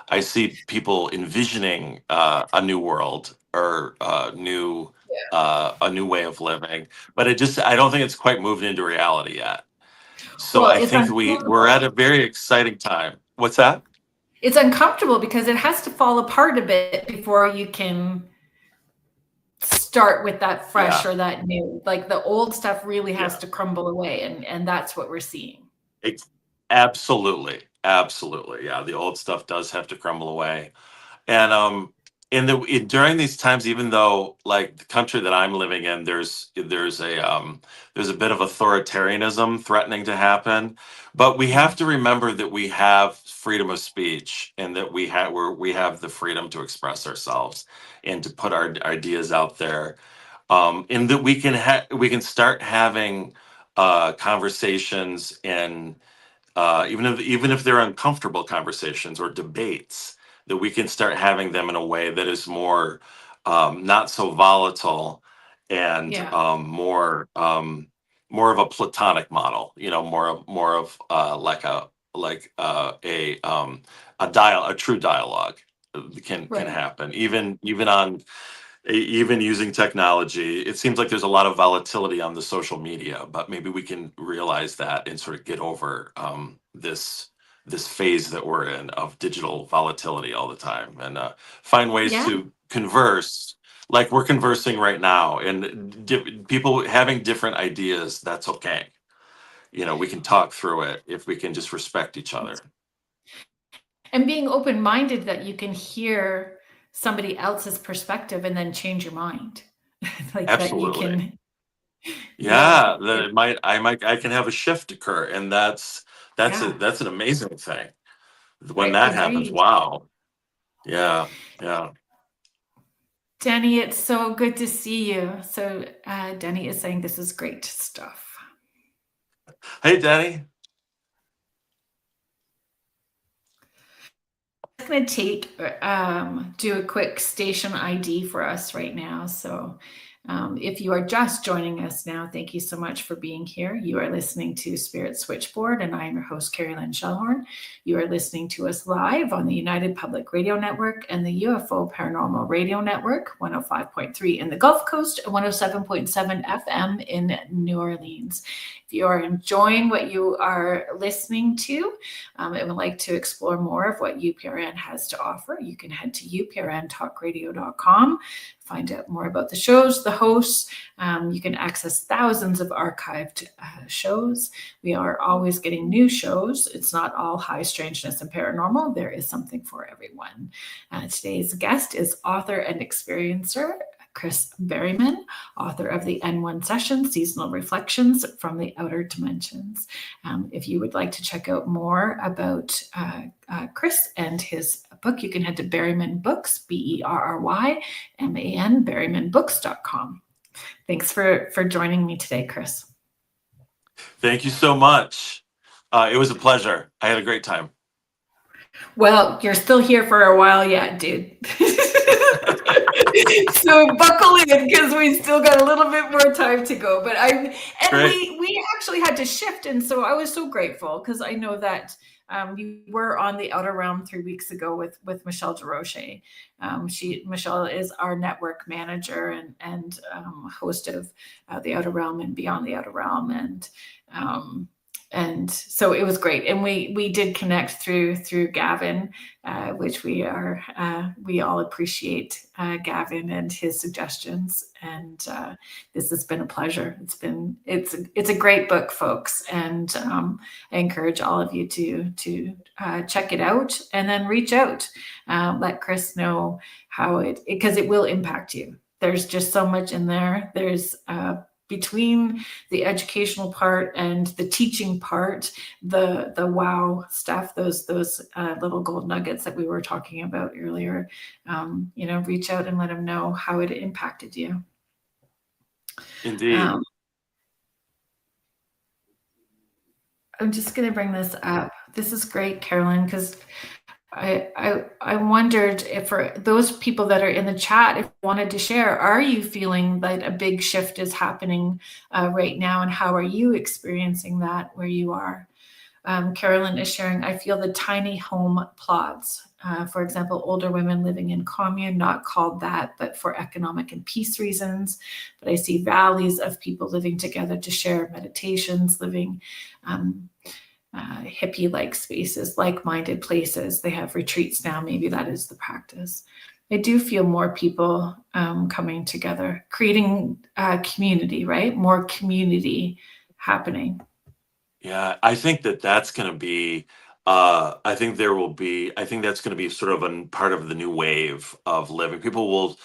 I see people envisioning a new world or a new way of living, but I don't think it's quite moved into reality yet. So Well, I it's think we're at uncomfortable. a very exciting time. What's that? It's uncomfortable because it has to fall apart a bit before you can start with that fresh Yeah, or that new. Like the old stuff really has yeah. to crumble away, and that's what we're seeing. Ex- Absolutely, absolutely. Yeah, the old stuff does have to crumble away. And during these times, even though like the country that I'm living in, there's a bit of authoritarianism threatening to happen, but we have to remember that we have freedom of speech and that we have the freedom to express ourselves and to put our ideas out there, and that we can start having conversations and even if they're uncomfortable conversations or debates, that we can start having them in a way that is more not so volatile and Yeah. more of a platonic model. More of a true dialogue can Right. happen even using technology. It seems like there's a lot of volatility on the social media, but maybe we can realize that and sort of get over this phase that we're in of digital volatility all the time, and find ways Yeah. to converse like we're conversing right now, and people having different ideas. That's okay. We can talk through it if we can just respect each other. And being open-minded that you can hear somebody else's perspective and then change your mind. Like that you Absolutely. can, yeah, Yeah, that I can have a shift occur, and yeah, that's an amazing thing when I that happens. agreed. Wow. Yeah, yeah. Denny, it's so good to see you. So Denny is saying this is great stuff. Hey, Danny. I'm going to do a quick station ID for us right now. So If you are just joining us now, thank you so much for being here. You are listening to Spirit Switchboard, and I am your host, Carrie Lynn Shellhorn. You are listening to us live on the United Public Radio Network and the UFO Paranormal Radio Network, 105.3 in the Gulf Coast and 107.7 FM in New Orleans. If you are enjoying what you are listening to and would like to explore more of what UPRN has to offer, you can head to uprntalkradio.com. Find out more about the shows, the hosts. You can access thousands of archived shows. We are always getting new shows. It's not all high strangeness and paranormal. There is something for everyone. Today's guest is author and experiencer Chris Berryman, author of the N-1 session, Seasonal Reflections from the Outer Dimensions. If you would like to check out more about Chris and his book, you can head to Berryman Books, BERRYMAN, berrymanbooks.com. Thanks for joining me today, Chris. Thank you so much. It was a pleasure. I had a great time. Well, you're still here for a while yet, dude. So buckle in, because we still got a little bit more time to go. But we actually had to shift, and so I was so grateful, because I know that you were on the Outer Realm 3 weeks ago with Michelle DeRoche. Michelle is our network manager and host of the Outer Realm and Beyond the Outer Realm, and so it was great, and we did connect through Gavin, which we all appreciate Gavin and his suggestions, and this has been a pleasure. It's a great book, folks, and I encourage all of you to check it out and then reach out, let Chris know how because it will impact you. There's just so much in there. There's between the educational part and the teaching part, the wow stuff, those little gold nuggets that we were talking about earlier, reach out and let them know how it impacted you. Indeed. I'm just going to bring this up. This is great, Carolyn, because I wondered if for those people that are in the chat, if you wanted to share, are you feeling that a big shift is happening right now, and how are you experiencing that where you are? Carolyn is sharing, I feel the tiny home plots. For example, older women living in commune, not called that, but for economic and peace reasons. But I see valleys of people living together to share meditations, living hippie-like spaces, like-minded places. They have retreats now. Maybe that is the practice. I do feel more people coming together, creating community, right? More community happening. Yeah, I think that's going to be, I think that's going to be sort of a part of the new wave of living. People will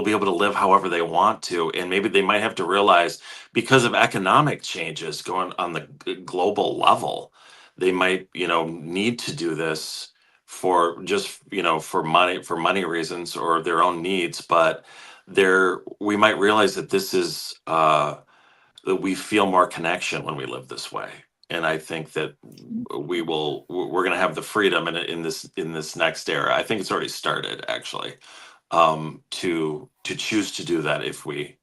be able to live however they want to, and maybe they might have to realize, because of economic changes going on the global level, they might need to do this for just for money reasons or their own needs. But we might realize that this is that we feel more connection when we live this way. And I think that we're going to have the freedom in this next era. I think it's already started, actually, to choose to do that if we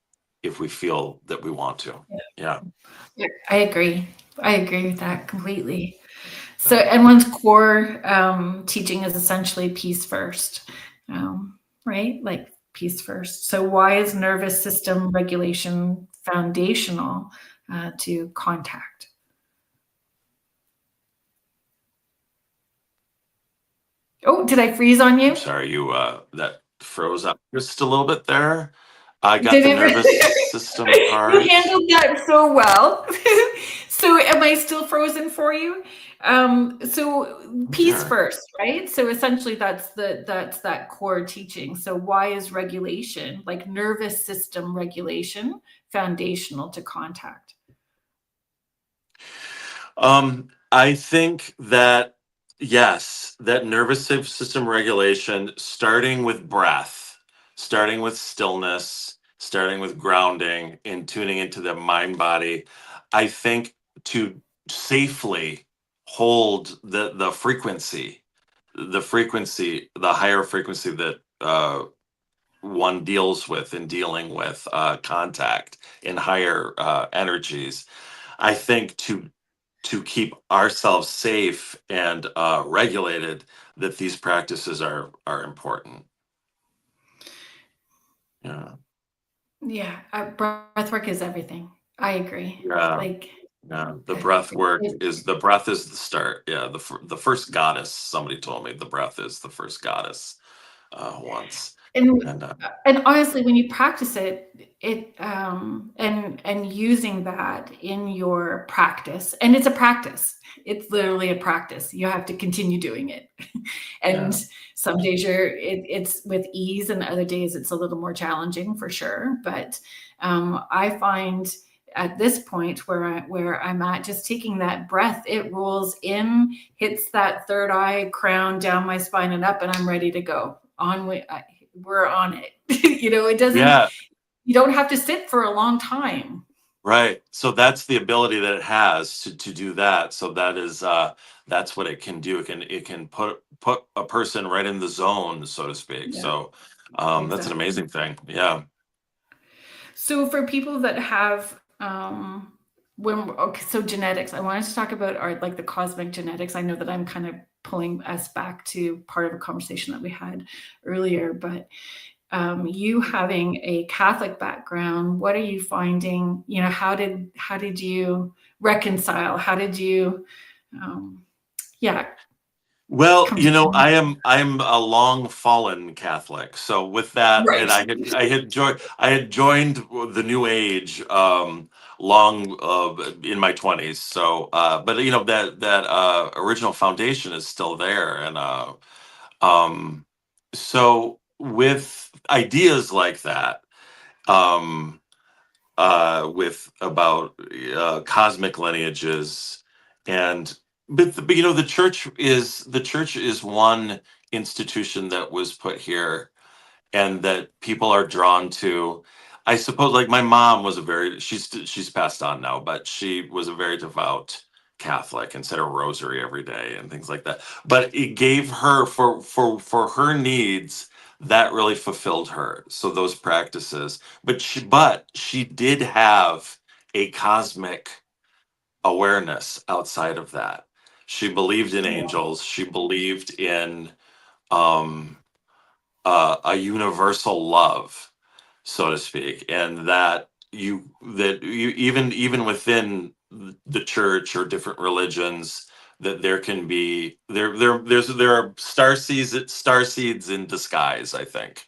feel that we want to. Yeah. I agree with that completely. So N-1's core teaching is essentially peace first, right? Like peace first. So why is nervous system regulation foundational to contact? Oh, did I freeze on you? I'm sorry, you that froze up just a little bit there. I got the nervous system part. You handled that so well. So am I still frozen for you? So peace first, right? So essentially that's that core teaching. So why is regulation, like nervous system regulation, foundational to contact? I think that, yes, that nervous system regulation, starting with breath, starting with stillness, starting with grounding and tuning into the mind body, I think to safely hold the frequency, the higher frequency that one deals with in dealing with contact in higher energies. I think to keep ourselves safe and regulated, that these practices are important. Yeah. Yeah, breath work is everything. I agree. Yeah. Like, Yeah. The uh, breath work it, is the breath is the start. Yeah. The first goddess, somebody told me the breath is the first goddess once. and And and honestly, when you practice and using that in your practice, and it's a practice. It's literally a practice. You have to continue doing it. And yeah. some days it's with ease, and other days it's a little more challenging for sure. But I find at this point where I'm at, just taking that breath, it rolls in, hits that third eye, crown, down my spine and up, and I'm ready to go. We're on it. It doesn't. Yeah. You don't have to sit for a long time. Right. So that's the ability that it has to do that. So that's what it can do. It can put a person right in the zone, so to speak. Yeah, So that's an exactly. amazing thing. Yeah. So for people that have okay, so genetics, I wanted to talk about like the cosmic genetics. I know that I'm kind of pulling us back to part of a conversation that we had earlier, but you having a Catholic background, what are you finding? How did you reconcile? How did you, yeah, Well, come to terms? I'm a long fallen Catholic. So with that, and Right. I had joined the New Age long in my 20s. So but that original foundation is still there, and um so with ideas like that, um with about cosmic lineages, and but the church is one institution that was put here and that people are drawn to. I suppose, like, my mom was she's passed on now, but she was a very devout Catholic and said her rosary every day and things like that. But it gave her, for her needs, that really fulfilled her. So those practices, but she did have a cosmic awareness outside of that. She believed in angels. She believed in um a universal love, so to speak, and that you even within the church or different religions, that there can be there are star seeds in disguise, I think,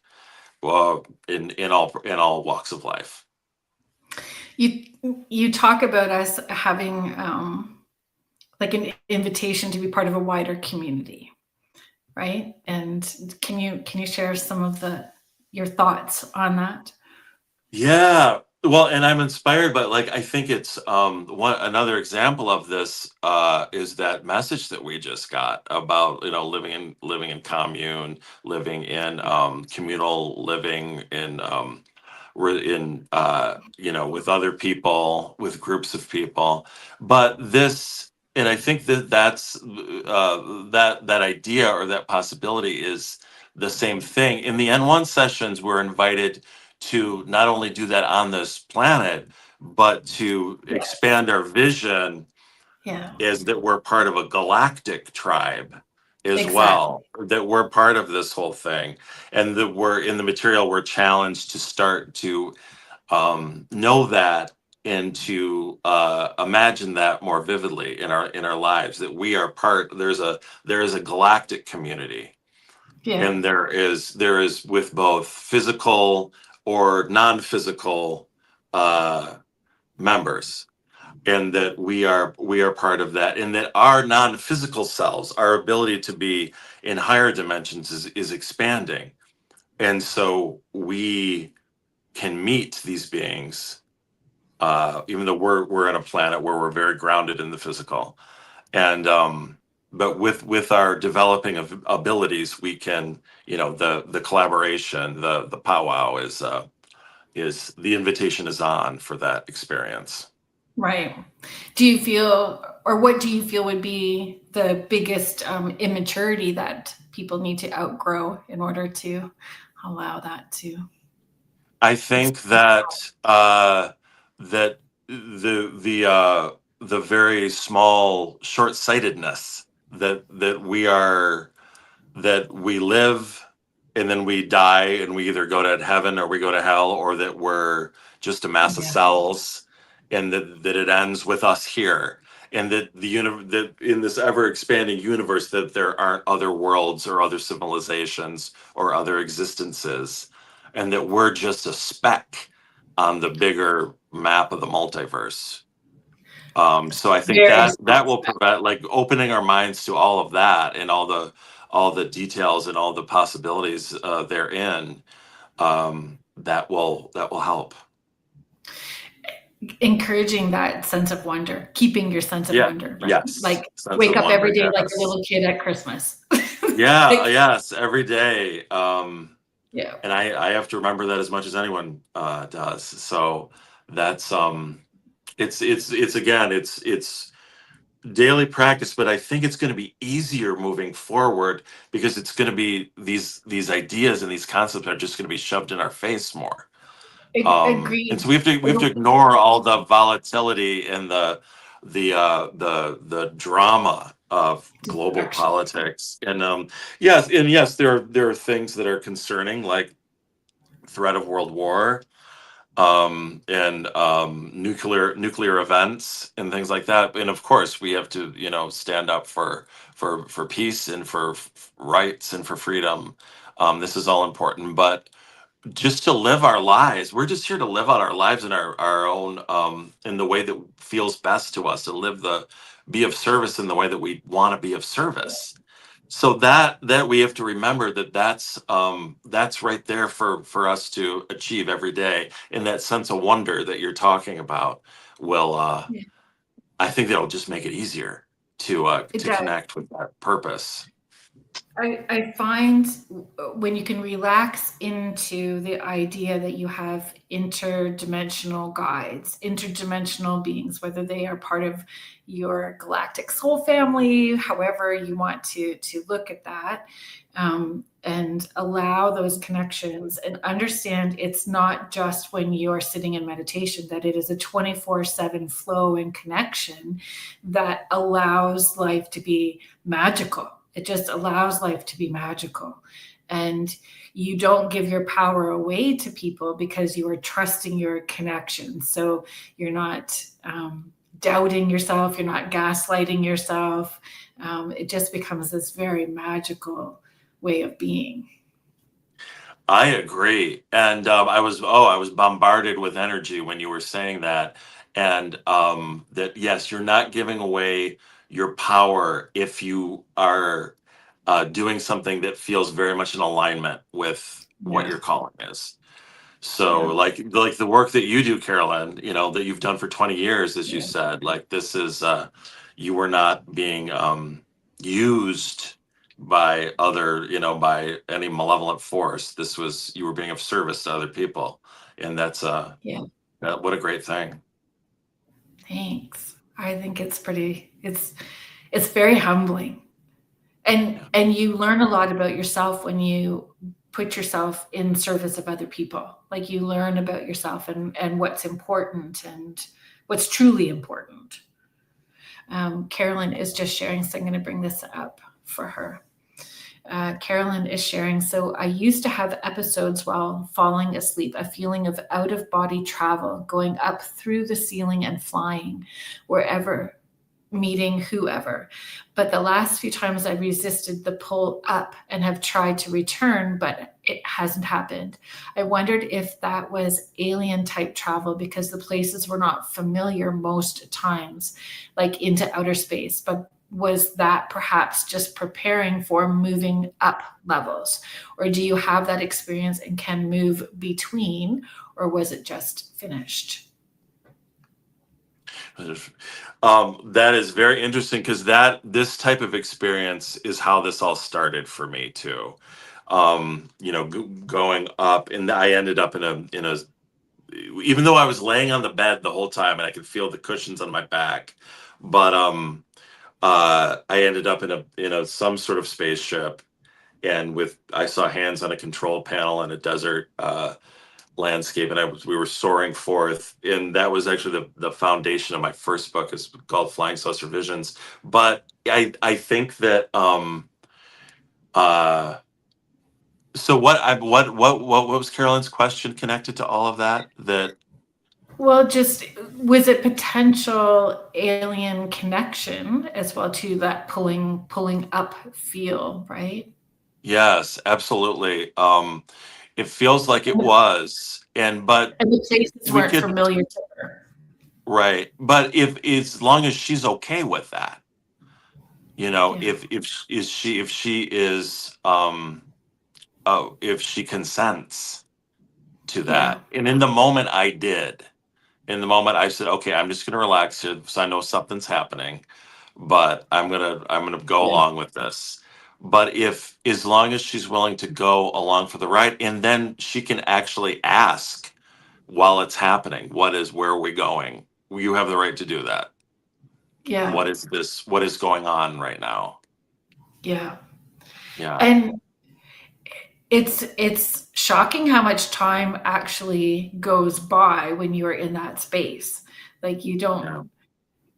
in all walks of life. You you talk about us having like an invitation to be part of a wider community, right? And can you share some of your thoughts on that? Yeah. Well, and I'm inspired, but, like, I think it's one another example of this is that message that we just got about, living in commune, living in communal living with other people, with groups of people. But this, and I think that idea or that possibility is the same thing. In the N-1 sessions, we're invited to not only do that on this planet, but to Yes. expand our vision, Yeah, is that we're part of a galactic tribe as exactly. well, that we're part of this whole thing, and that we're in the material, we're challenged to start to know that, and to imagine that more vividly in our lives, that we are part. There is a galactic community, Yeah, and there is with both physical or non-physical uh, members, and that we are part of that, and that our non-physical selves, our ability to be in higher dimensions, is expanding, and so we can meet these beings, even though we're on a planet where we're very grounded in the physical, and but with our developing of abilities, we can, the collaboration, the powwow is the invitation is on for that experience. right. Do you feel, or what do you feel would be the biggest immaturity that people need to outgrow in order to allow that to? I It's think that that the very small short-sightedness that we live and then we die and we either go to heaven or we go to hell, or that we're just a mass of yeah, cells, and that it ends with us here, and that that in this ever expanding universe that there aren't other worlds or other civilizations or other existences, and that we're just a speck on the bigger map of the multiverse. So I think very that small. will prevent, like, opening our minds to all of that and all the details and all the possibilities therein. That will help. Encouraging that sense of wonder, keeping your sense of Yeah. wonder, right? Yes. Like Sense wake of up every wonder. day like a Yes. little kid at Christmas. Yeah. Like, Yes. Every day. yeah, And I have to remember that as much as anyone does. So that's it's again it's daily practice, but I think it's going to be easier moving forward because it's going to be these ideas and these concepts are just going to be shoved in our face more. And agreed. so we have to ignore all the volatility and the drama of global Distraction. politics. And yes, there are things that are concerning, like threat of world war, and nuclear events and things like that. And of course, we have to, stand up for peace and for rights and for freedom. This is all important, but just to live our lives, we're just here to live out our lives in our own, in the way that feels best to us, and be of service in the way that we want to be of service. So that we have to remember that that's right there for us to achieve every day, and that sense of wonder that you're talking about will, Yeah, I think that'll just make it easier it to does. connect with that purpose. I find when you can relax into the idea that you have interdimensional guides, interdimensional beings, whether they are part of your galactic soul family, however you want to look at that, and allow those connections and understand it's not just when you're sitting in meditation, that it is a 24/7 flow and connection that allows life to be magical. It just allows life to be magical. And you don't give your power away to people because you are trusting your connection. So you're not doubting yourself, you're not gaslighting yourself. It just becomes this very magical way of being. I agree, and I was bombarded with energy when you were saying that, and that yes, you're not giving away your power if you are doing something that feels very much in alignment with what Yeah, your calling is. So, yeah, like the work that you do, Carolyn, that you've done for 20 years, as you yeah, said, like this is, you were not being used by by any malevolent force. This was, you were being of service to other people, and yeah. what a great thing. Thanks. I think it's very humbling. Yeah. And you learn a lot about yourself when you put yourself in service of other people. Like you learn about yourself and what's important and what's truly important. Carolyn is just sharing, so I'm going to bring this up for her. Carolyn is sharing. So I used to have episodes while falling asleep, a feeling of out of body travel, going up through the ceiling and flying wherever, meeting whoever. But the last few times I resisted the pull up and have tried to return, but it hasn't happened. I wondered if that was alien type travel because the places were not familiar most times, like into outer space, but was that perhaps just preparing for moving up levels? Or do you have that experience and can move between, or was it just finished? That is very interesting because that this type of experience is how this all started for me too. Going up, and I ended up in a even though I was laying on the bed the whole time and I could feel the cushions on my back, but I ended up in a some sort of spaceship, and with I saw hands on a control panel in a desert, landscape, and we were soaring forth, and that was actually the foundation of my first book. Is called Flying Saucer Visions. But I think that so what was Carolyn's question connected to all of that? Well, just was it potential alien connection as well to that pulling up feel, right? Yes, absolutely. It feels like it was, but And the places we weren't could, familiar to her. right. But if as long as she's okay with that, Yeah. if she is if she consents to Yeah. that, and in the moment I did. In the moment I said, okay, I'm just gonna relax here because I know something's happening, but I'm gonna go Yeah. along with this. But if as long as she's willing to go along for the ride, and then she can actually ask while it's happening, where are we going? You have the right to do that. Yeah. What is this? What is going on right now? Yeah. Yeah. And it's shocking how much time actually goes by when you're in that space. Like you Yeah. don't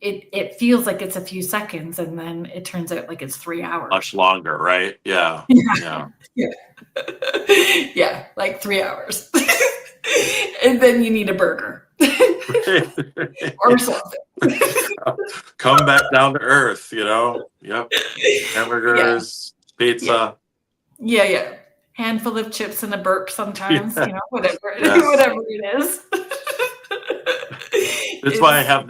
it feels like it's a few seconds and then it turns out like it's 3 Much hours. longer, right? Yeah. Yeah. Yeah. Yeah. Yeah, like 3 hours. And then you need a burger or something. Come back down to earth, Yep. Yeah. Hamburgers, Yeah. pizza. Yeah, yeah. Handful of chips and a burp sometimes, Yeah. whatever Yes. whatever it is. It's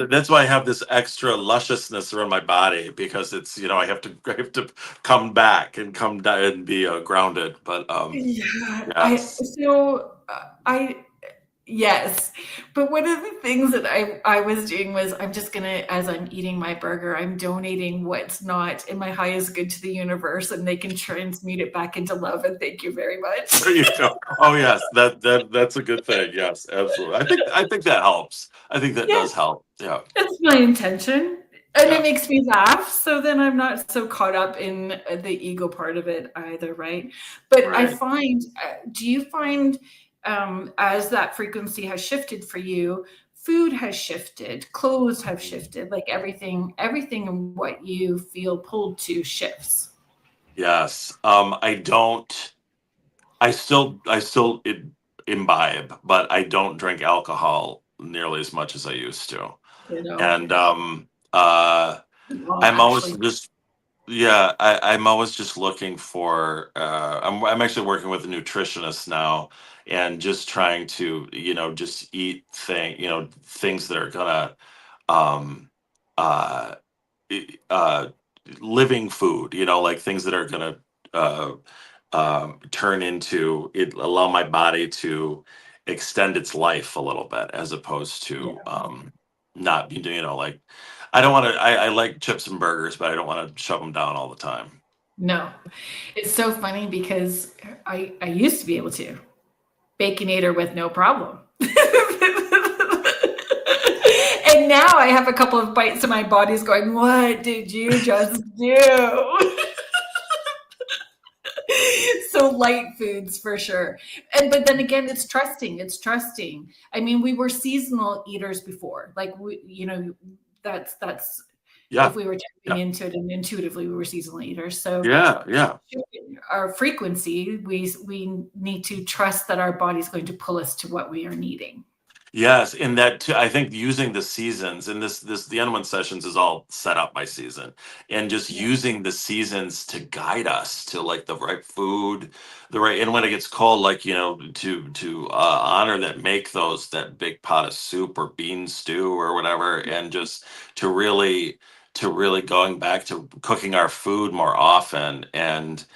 That's why I have this extra lusciousness around my body, because it's, I have to come back and come down and be grounded. But yeah, yes. I yes. But one of the things that I was doing was I'm just gonna, as I'm eating my burger, I'm donating what's not in my highest good to the universe, and they can transmute it back into love. And thank you very much. There you go. Oh yes, that's a good thing. Yes, absolutely. I think that helps. I think that Yeah, does help. Yeah. that's my intention. And it Yeah. makes me laugh. So then I'm not so caught up in the ego part of it either, right? But I Right. find, do you find as that frequency has shifted for you, food has shifted, clothes have shifted, like everything in what you feel pulled to shifts? Yes. I don't. I still imbibe, but I don't drink alcohol nearly as much as I used to. You know, And well, I'm always actually, just yeah, I'm always just looking for. I'm actually working with a nutritionist now, and just trying to just eat things that are gonna um uh i- uh living food, like things that are gonna uh turn into it, allow my body to extend its life a little bit, as opposed to yeah. not be like, I don't want to. I like chips and burgers, but I don't want to shove them down all the time. No, it's so funny because I used to be able to Baconator with no problem. And now I have a couple of bites and my body's going, what did you just do? So light foods for sure. But then again, it's trusting. I mean, we were seasonal eaters before. Like that's if Yeah, we were yeah, tapping into it and intuitively we were seasonal eaters. So yeah, yeah. our frequency, we need to trust that our body's going to pull us to what we are needing. Yes, and that too, I think using the seasons, and the N-1 sessions is all set up by season, and just Yeah. using the seasons to guide us to like the right food, and when it gets cold, like to honor that, make that big pot of soup or bean stew or whatever, and just to really going back to cooking our food more often, and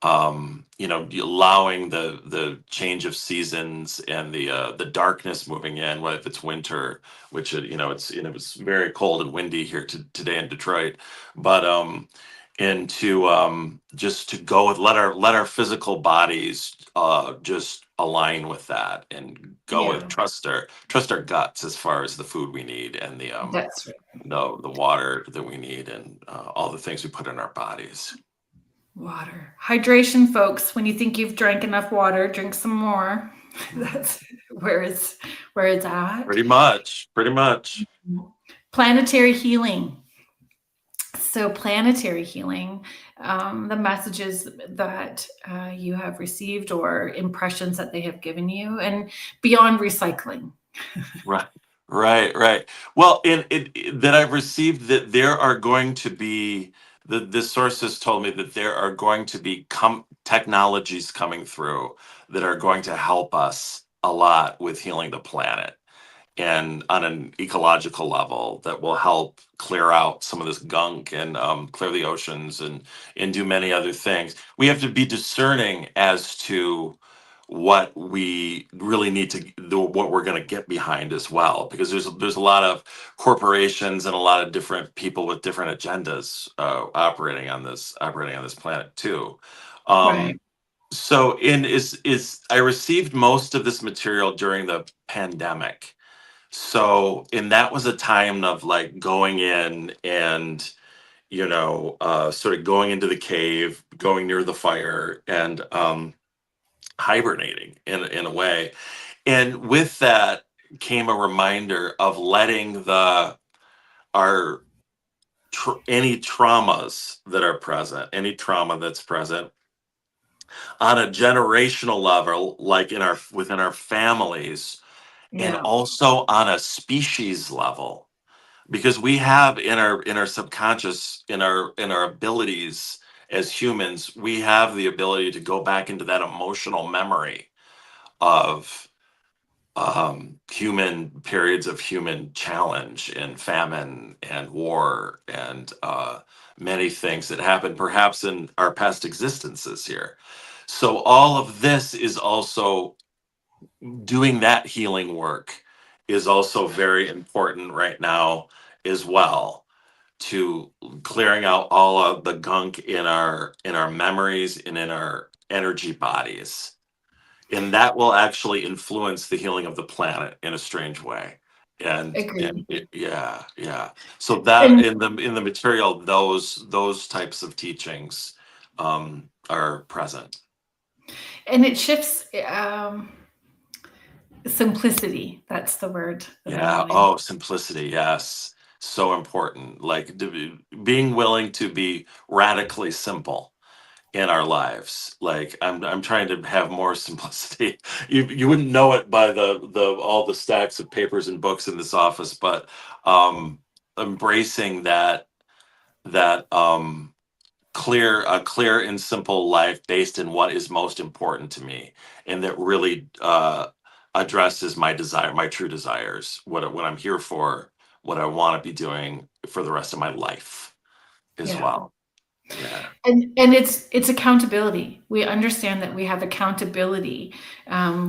allowing the change of seasons, and the darkness moving in, what if it's winter, which it's very cold and windy here today in Detroit. But and to just to go with, let our physical bodies just align with that, and go with, Yeah, trust our guts as far as the food we need, and that's right. the water that we need, and all the things we put in our bodies. Water. Hydration, folks. When you think you've drank enough water, drink some more. That's where it's at. Pretty much. Planetary healing. So planetary healing, the messages that you have received or impressions that they have given you, and beyond recycling. Right, right. Well, that I've received that there are going to be the sources told me that there are going to be technologies coming through that are going to help us a lot with healing the planet and on an ecological level that will help clear out some of this gunk and clear the oceans and do many other things. We have to be discerning as to what we really need to do, what we're going to get behind as well, because there's a lot of corporations and a lot of different people with different agendas operating on this planet too. Right. Um, so in is I received most of this material during the pandemic, so, and that was a time of like going in and, sort of going into the cave, going near the fire and hibernating in a way. And with that came a reminder of letting our, any traumas that are present, any trauma that's present on a generational level, like within our families, and Yeah. also on a species level, because we have in our subconscious, in our abilities as humans, we have the ability to go back into that emotional memory of human periods of human challenge and famine and war and many things that happened perhaps in our past existences here. So all of this is also doing that healing work is also very important right now as well, to clearing out all of the gunk in our memories and in our energy bodies, and that will actually influence the healing of the planet in a strange way. And Agreed. yeah, so that And in the material, those types of teachings are present. it shifts, simplicity. That's the word that I Yeah. wanted. Oh, simplicity. Yes. So important. Like being willing to be radically simple in our lives. Like I'm trying to have more simplicity. You wouldn't know it by the all the stacks of papers and books in this office, but um embracing that clear and simple life based in what is most important to me, and that really addresses my true desires, what I'm here for, what I want to be doing for the rest of my life as Yeah. well. Yeah. And it's accountability. We understand that we have accountability,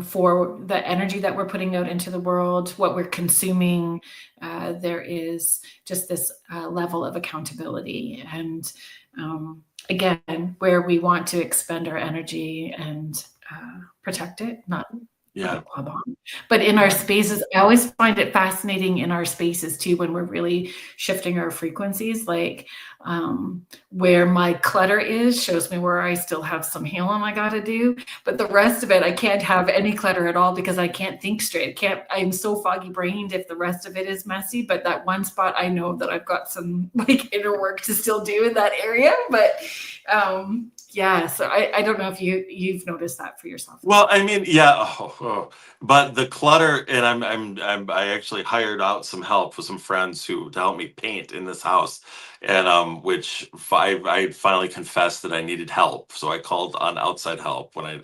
for the energy that we're putting out into the world, what we're consuming. There is just this level of accountability, and again, where we want to expend our energy and protect it, not put a Yeah. club on. But in our Yeah. spaces, I always find it fascinating in our spaces too, when we're really shifting our frequencies, like where my clutter is shows me where I still have some healing I got to do. But the rest of it, I can't have any clutter at all because I can't think straight. I'm so foggy brained if the rest of it is messy. But that one spot, I know that I've got some like inner work to still do in that area. But yeah, so I don't know if you've noticed that for yourself as Well, well. I mean, yeah, but the clutter, and I actually hired out some help with some friends who to help me paint in this house, and which I finally confessed that I needed help, so I called on outside help when I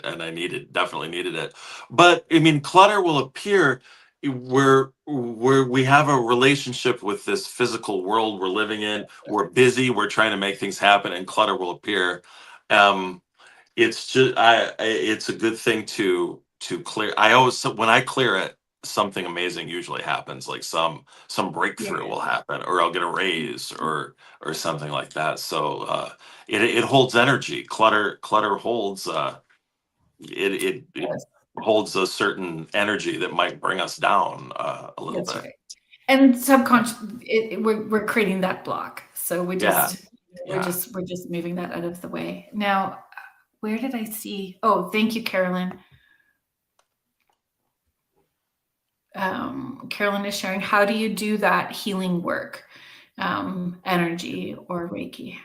definitely needed it. But I mean, clutter will appear where we have a relationship with this physical world we're living in. We're busy, we're trying to make things happen, and clutter will appear. Um, it's just it's a good thing to clear. I always, so when I clear it, something amazing usually happens, like some Yeah. breakthrough will happen, or I'll get a raise or something like that. So it holds energy. Clutter holds it Yes, holds a certain energy that might bring us down a little that's bit. right. And subconscious, we're creating that block. So Yeah, yeah. we're just moving that out of the way. Now, where did I see? Oh, thank you, Carolyn. Carolyn is sharing, how do you do that healing work, energy or Reiki?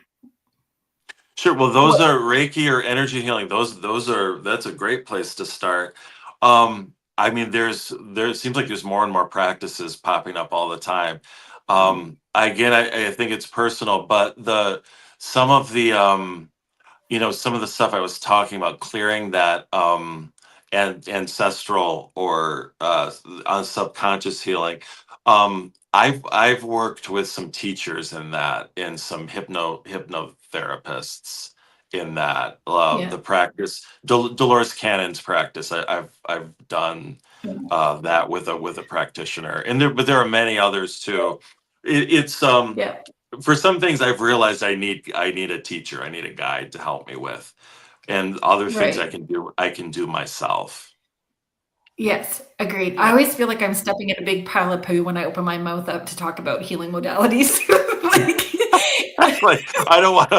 Sure. Well, those What? are Reiki or energy healing. That's a great place to start. I mean, there seems like there's more and more practices popping up all the time. Again, I think it's personal, but some of the some of the stuff I was talking about, clearing that and ancestral or on subconscious healing. I've worked with some teachers in that, and some hypnotherapists in that. Yeah. The practice, Dolores Cannon's practice. I've done that with a practitioner, and there are many others too. It's Yeah. for some things I've realized I need a teacher, I need a guide to help me with, and other things Right. I can do myself. Yes, agreed. I Yeah. always feel like I'm stepping in a big pile of poo when I open my mouth up to talk about healing modalities. Like, Like I don't want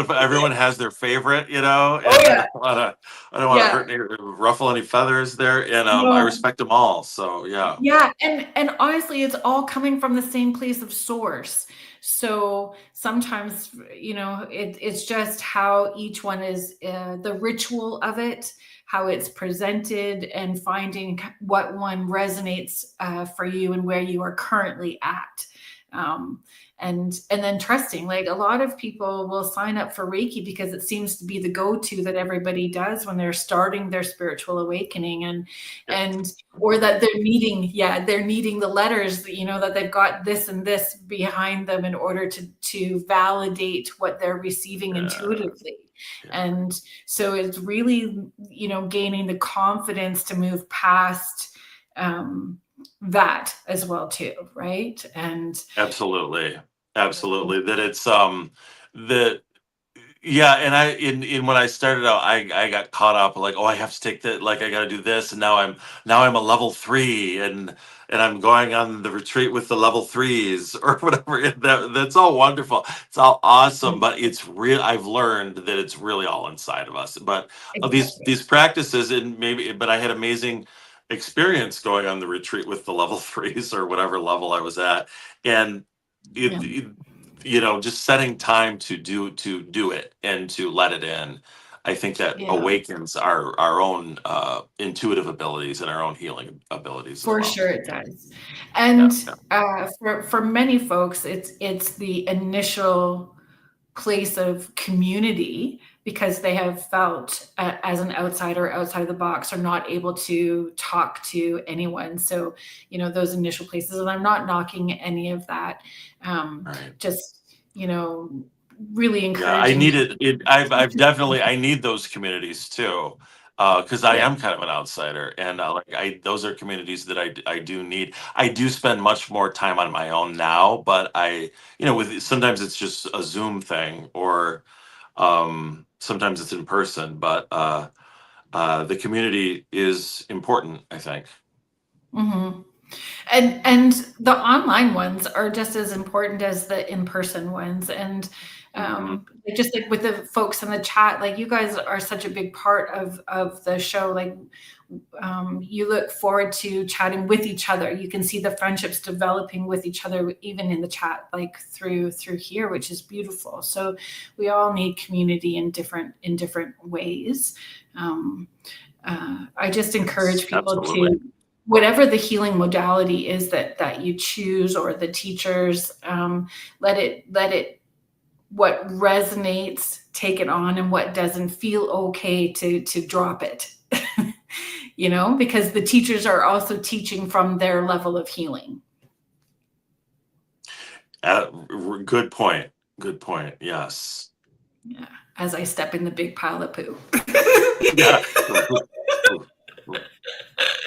to. Everyone has their favorite, oh and yeah, I don't want to yeah. hurt any, ruffle any feathers there, and I No. respect them all. So yeah, Yeah, and honestly, it's all coming from the same place of source. So sometimes, it's just how each one is, the ritual of it, how it's presented, and finding what one resonates for you and where you are currently at. Um, and then trusting, like a lot of people will sign up for Reiki because it seems to be the go-to that everybody does when they're starting their spiritual awakening, and or that they're needing the letters, that they've got this and this behind them in order to validate what they're receiving yeah, intuitively. yeah. And so it's really, gaining the confidence to move past that as well too, right? And Absolutely, absolutely. That it's that Yeah, and in when I started out, I got caught up like, oh, I have to take that, like I got to do this, and now I'm a level 3, and I'm going on the retreat with the level 3s or whatever. And that's all wonderful. It's all awesome, but it's real. I've learned that it's really all inside of us. But exactly. these practices, but I had amazing experience going on the retreat with the level 3s or whatever level I was at, and Yeah. it just setting time to do it and to let it in. I think that Yeah. awakens our own intuitive abilities and our own healing abilities as For well. sure it does. Yeah, And yeah. for many folks, it's the initial place of community because they have felt as an outsider outside of the box, are not able to talk to anyone. So, those initial places, and I'm not knocking any of that. Right. Just, really Yeah, I encouraging need people. it. I've definitely, I need those communities too, because I Yeah. am kind of an outsider, and like those are communities that I do need. I do spend much more time on my own now, but with sometimes it's just a Zoom thing, or sometimes it's in person, but the community is important, I think. Mhm. And the online ones are just as important as the in-person ones. And Hmm. just like with the folks in the chat, like you guys are such a big part of the show. Like you look forward to chatting with each other. You can see the friendships developing with each other, even in the chat, like through here, which is beautiful. So we all need community in different ways. Um, I just encourage Yes, people absolutely. to, whatever the healing modality is that you choose, or the teachers, let it what resonates, take it on, and what doesn't, feel okay to drop it. Because the teachers are also teaching from their level of healing. Good point. Good point. Yes. Yeah, as I step in the big pile of poo. Yeah.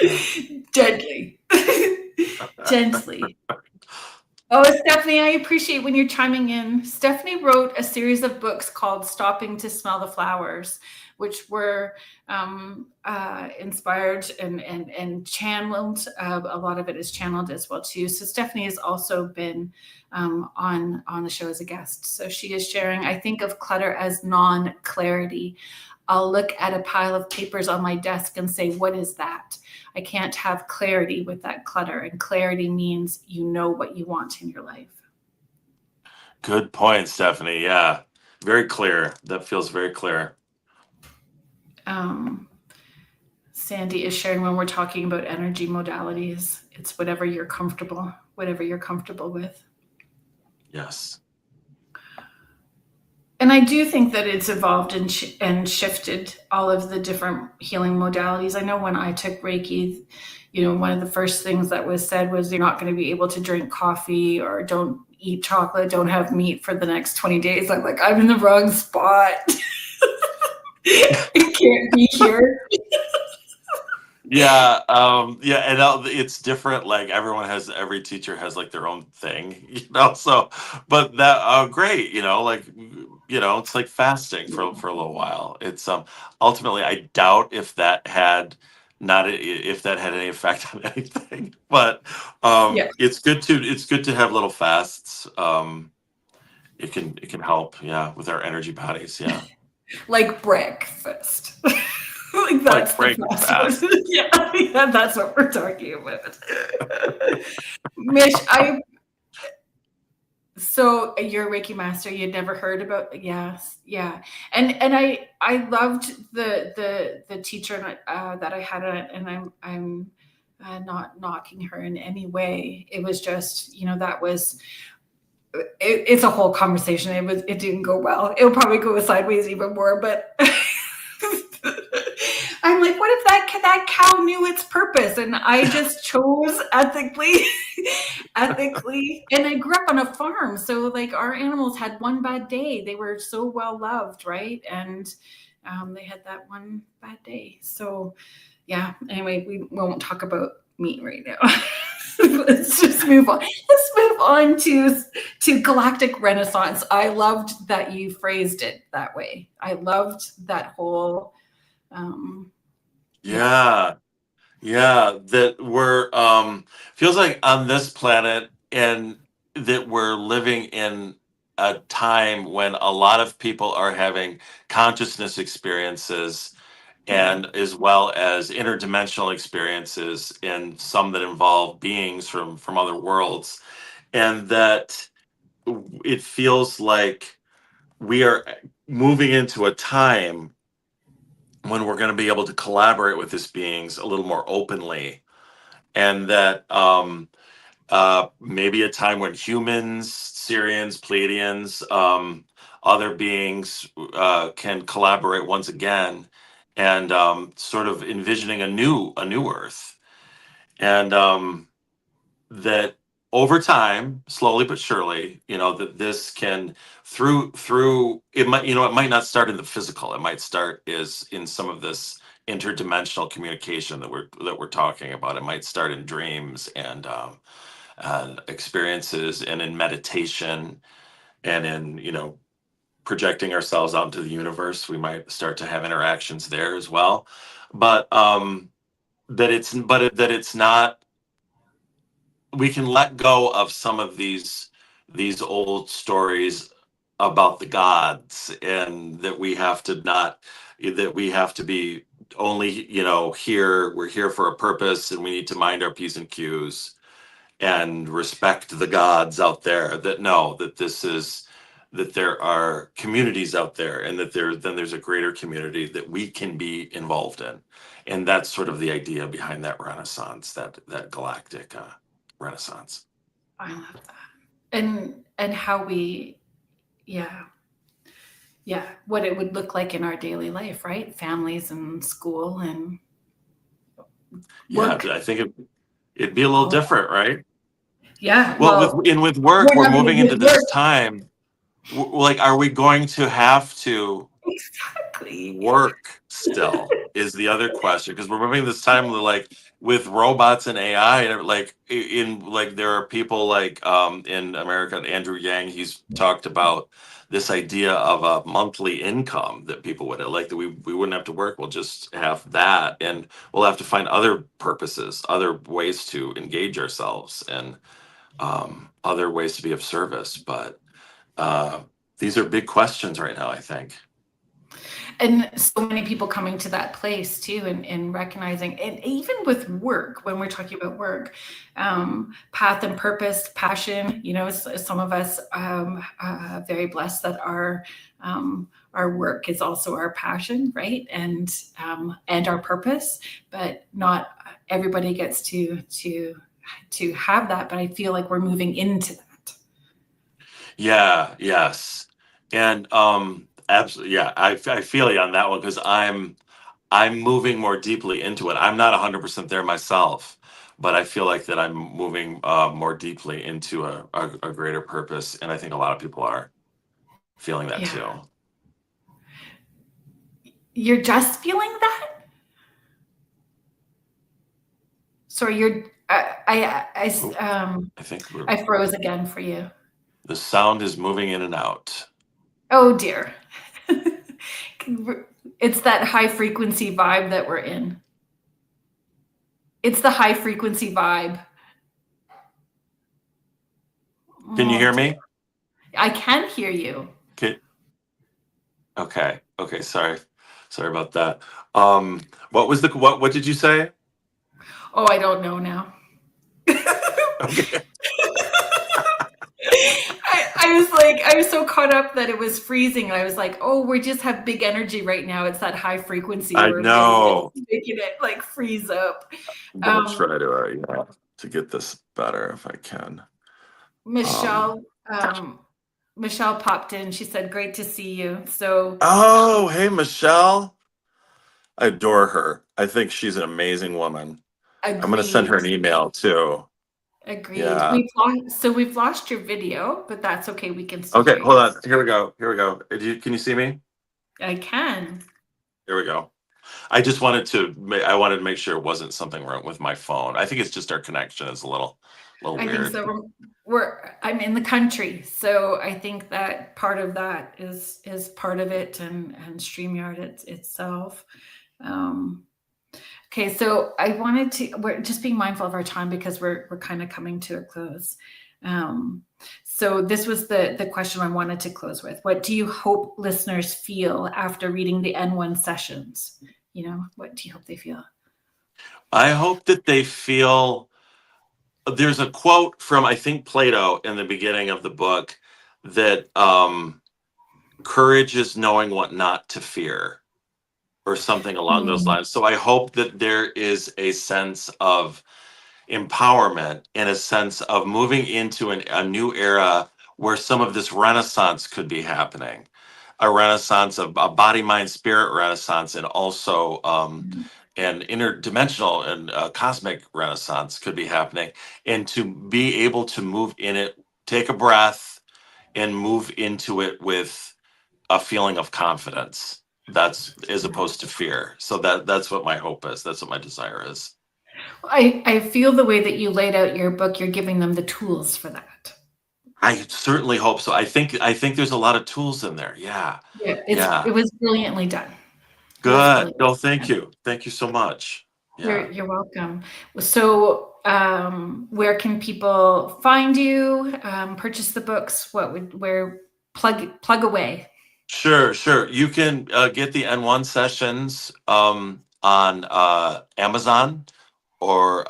Yeah. Gently. Gently. Oh, Stephanie, I appreciate when you're chiming in. Stephanie wrote a series of books called Stopping to Smell the Flowers, which were inspired and channeled. A lot of it is channeled as well too. So Stephanie has also been on the show as a guest. So she is sharing, I think of clutter as non-clarity. I'll look at a pile of papers on my desk and say, what is that? I can't have clarity with that clutter. And clarity means you know what you want in your life. Good point, Stephanie. Yeah, very clear. That feels very clear. Sandy is sharing when we're talking about energy modalities, it's whatever you're comfortable with. Yes. And I do think that it's evolved and shifted all of the different healing modalities. I know when I took Reiki, one of the first things that was said was you're not going to be able to drink coffee or don't eat chocolate, don't have meat for the next 20 days. I'm like, I'm in the wrong spot. I can't be here. Yeah, and it's different. Like every teacher has like their own thing, So, but that great, it's like fasting for a little while. It's ultimately, I doubt if that had not if that had any effect on anything. But Yeah. it's good to have little fasts. It can help, yeah, with our energy bodies, yeah. Like breakfast. Like Like that's the break fast fast. one. Yeah, that's what we're talking about. Mish, so you're a Reiki master. You'd never heard about? Yes, yeah. And I loved the teacher that I had, and I'm not knocking her in any way. It was just that was. It's a whole conversation. It didn't go well. It'll probably go sideways even more, but. I'm like, what if that cow knew its purpose and I just chose ethically, and I grew up on a farm, so like our animals had one bad day. They were so well loved, right? And they had that one bad day. So yeah. Anyway, we won't talk about meat right now. Let's just move on. Let's move on to galactic renaissance. I loved that you phrased it that way. I loved that whole. Yeah. Yeah, that we're feels like on this planet, and that we're living in a time when a lot of people are having consciousness experiences, Yeah. and as well as interdimensional experiences, and some that involve beings from other worlds, and that it feels like we are moving into a time when we're going to be able to collaborate with these beings a little more openly, and that maybe a time when humans, Syrians, Pleiadians, other beings can collaborate once again, and sort of envisioning a new Earth, and that over time, slowly but surely, that this can through it might not start in the physical. It might start is in some of this interdimensional communication that we're talking about. It might start in dreams and experiences, and in meditation, and in projecting ourselves out into the universe. We might start to have interactions there as well, but that it's not. We can let go of some of these old stories about the gods, and that we have to not that we have to be only here. We're here for a purpose, and we need to mind our p's and q's and respect the gods out there. That no, that this is that there are communities out there, and that there's a greater community that we can be involved in. And that's sort of the idea behind that renaissance, that galactic renaissance. I love that. And how we, yeah, yeah, what it would look like in our daily life, right? Families and school and Yeah, work. I think it'd be a little All different, right? yeah. Well, Well, with work, we're we're having a moving into good work. this time. Like, are we going to have to Exactly. work still, is the other question, because we're moving this time where, like, with robots and AI, and like like there are people like in America, Andrew Yang, he's talked about this idea of a monthly income that people would like, that we wouldn't have to work, we'll just have that, and we'll have to find other purposes, other ways to engage ourselves, and other ways to be of service. But uh these are big questions right now, I think. and so many people coming to that place too, and recognizing, and even with work, when we're talking about work, path and purpose, passion, you know, some of us very blessed that our work is also our passion, right? And our purpose, but not everybody gets to have that. But I feel like we're moving into that. Yeah, yes. And absolutely, yeah, I feel you on that one, because I'm moving more deeply into it. I'm not 100% there myself, but I feel like that I'm moving more deeply into a greater purpose, and I think a lot of people are feeling that too. You're just feeling that? Sorry, you're. I think I froze again for you. The sound is moving in and out. Oh dear. It's that high frequency vibe that we're in. It's the high frequency vibe. Can you hear me? I can hear you. Okay. Sorry about that. What did you say? Oh, I don't know now. Okay. I was so caught up that it was freezing. And I was like, oh, we just have big energy right now. It's that high frequency. I know. Making it like freeze up. I'm gonna try to get this better if I can. Michelle popped in. She said, great to see you. So. Oh, hey, Michelle. I adore her. I think she's an amazing woman. Agreed. I'm going to send her an email too. Agreed. Yeah. We've lost your video, but that's okay. We can still. Okay, hold on. Here we go. Can you see me? I can. Here we go. I wanted to make sure it wasn't something wrong with my phone. I think it's just our connection is a little weird. I think so. I'm in the country, so I think that part of that is part of it, and StreamYard itself. Okay, so we're just being mindful of our time because we're kind of coming to a close. So this was the question I wanted to close with. What do you hope listeners feel after reading the N-1 sessions? You know, what do you hope they feel? I hope that they feel, there's a quote from, I think, Plato in the beginning of the book that courage is knowing what not to fear, or something along those lines. So I hope that there is a sense of empowerment and a sense of moving into a new era where some of this renaissance could be happening. A renaissance of a body, mind, spirit renaissance, and also an interdimensional and cosmic renaissance could be happening. And to be able to move in it, take a breath, and move into it with a feeling of confidence. That's as opposed to fear. So that's what my hope is. That's what my desire is. I feel the way that you laid out your book, you're giving them the tools for that. I certainly hope so. I think there's a lot of tools in there. Yeah. It was brilliantly done. Good. No, thank you. Thank you so much. Yeah. You're welcome. So where can people find you, purchase the books? Where plug away? Sure. You can get the N-1 sessions on Amazon or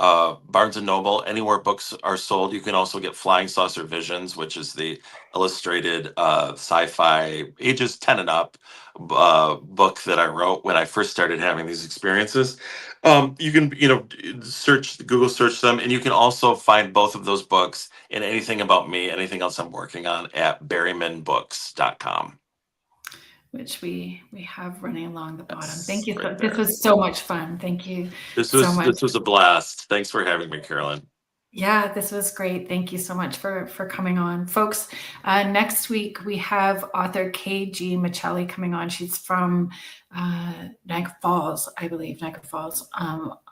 Barnes & Noble, anywhere books are sold. You can also get Flying Saucer Visions, which is the illustrated sci-fi ages 10 and up book that I wrote when I first started having these experiences. You can Google search them, and you can also find both of those books and anything about me, anything else I'm working on at berrymanbooks.com. Which we have running along the bottom. Thank you. This was so much fun. Thank you. This was a blast. Thanks for having me, Carolyn. Yeah, this was great. Thank you so much for coming on. Folks, next week we have author K.G. Michelli coming on. She's from Niagara Falls, I believe, Niagara Falls,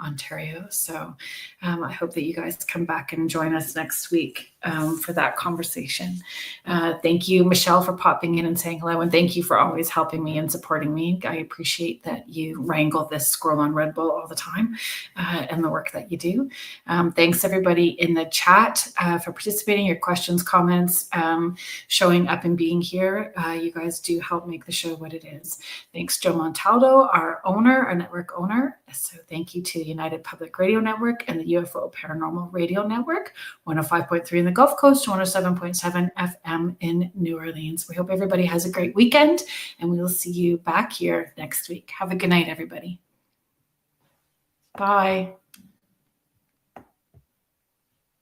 Ontario. So I hope that you guys come back and join us next week for that conversation. Thank you, Michelle, for popping in and saying hello. And thank you for always helping me and supporting me. I appreciate that you wrangle this squirrel on Red Bull all the time and the work that you do. Thanks, everybody in the chat for participating, your questions, comments, showing up and being here. You guys do help make the show what it is. Thanks, Joe Montaldo, our network owner. So thank you to United Public Radio Network and the UFO Paranormal Radio Network, 105.3 in the Gulf Coast, 107.7 FM in New Orleans. We hope everybody has a great weekend, and we will see you back here next week. Have a good night, everybody. Bye.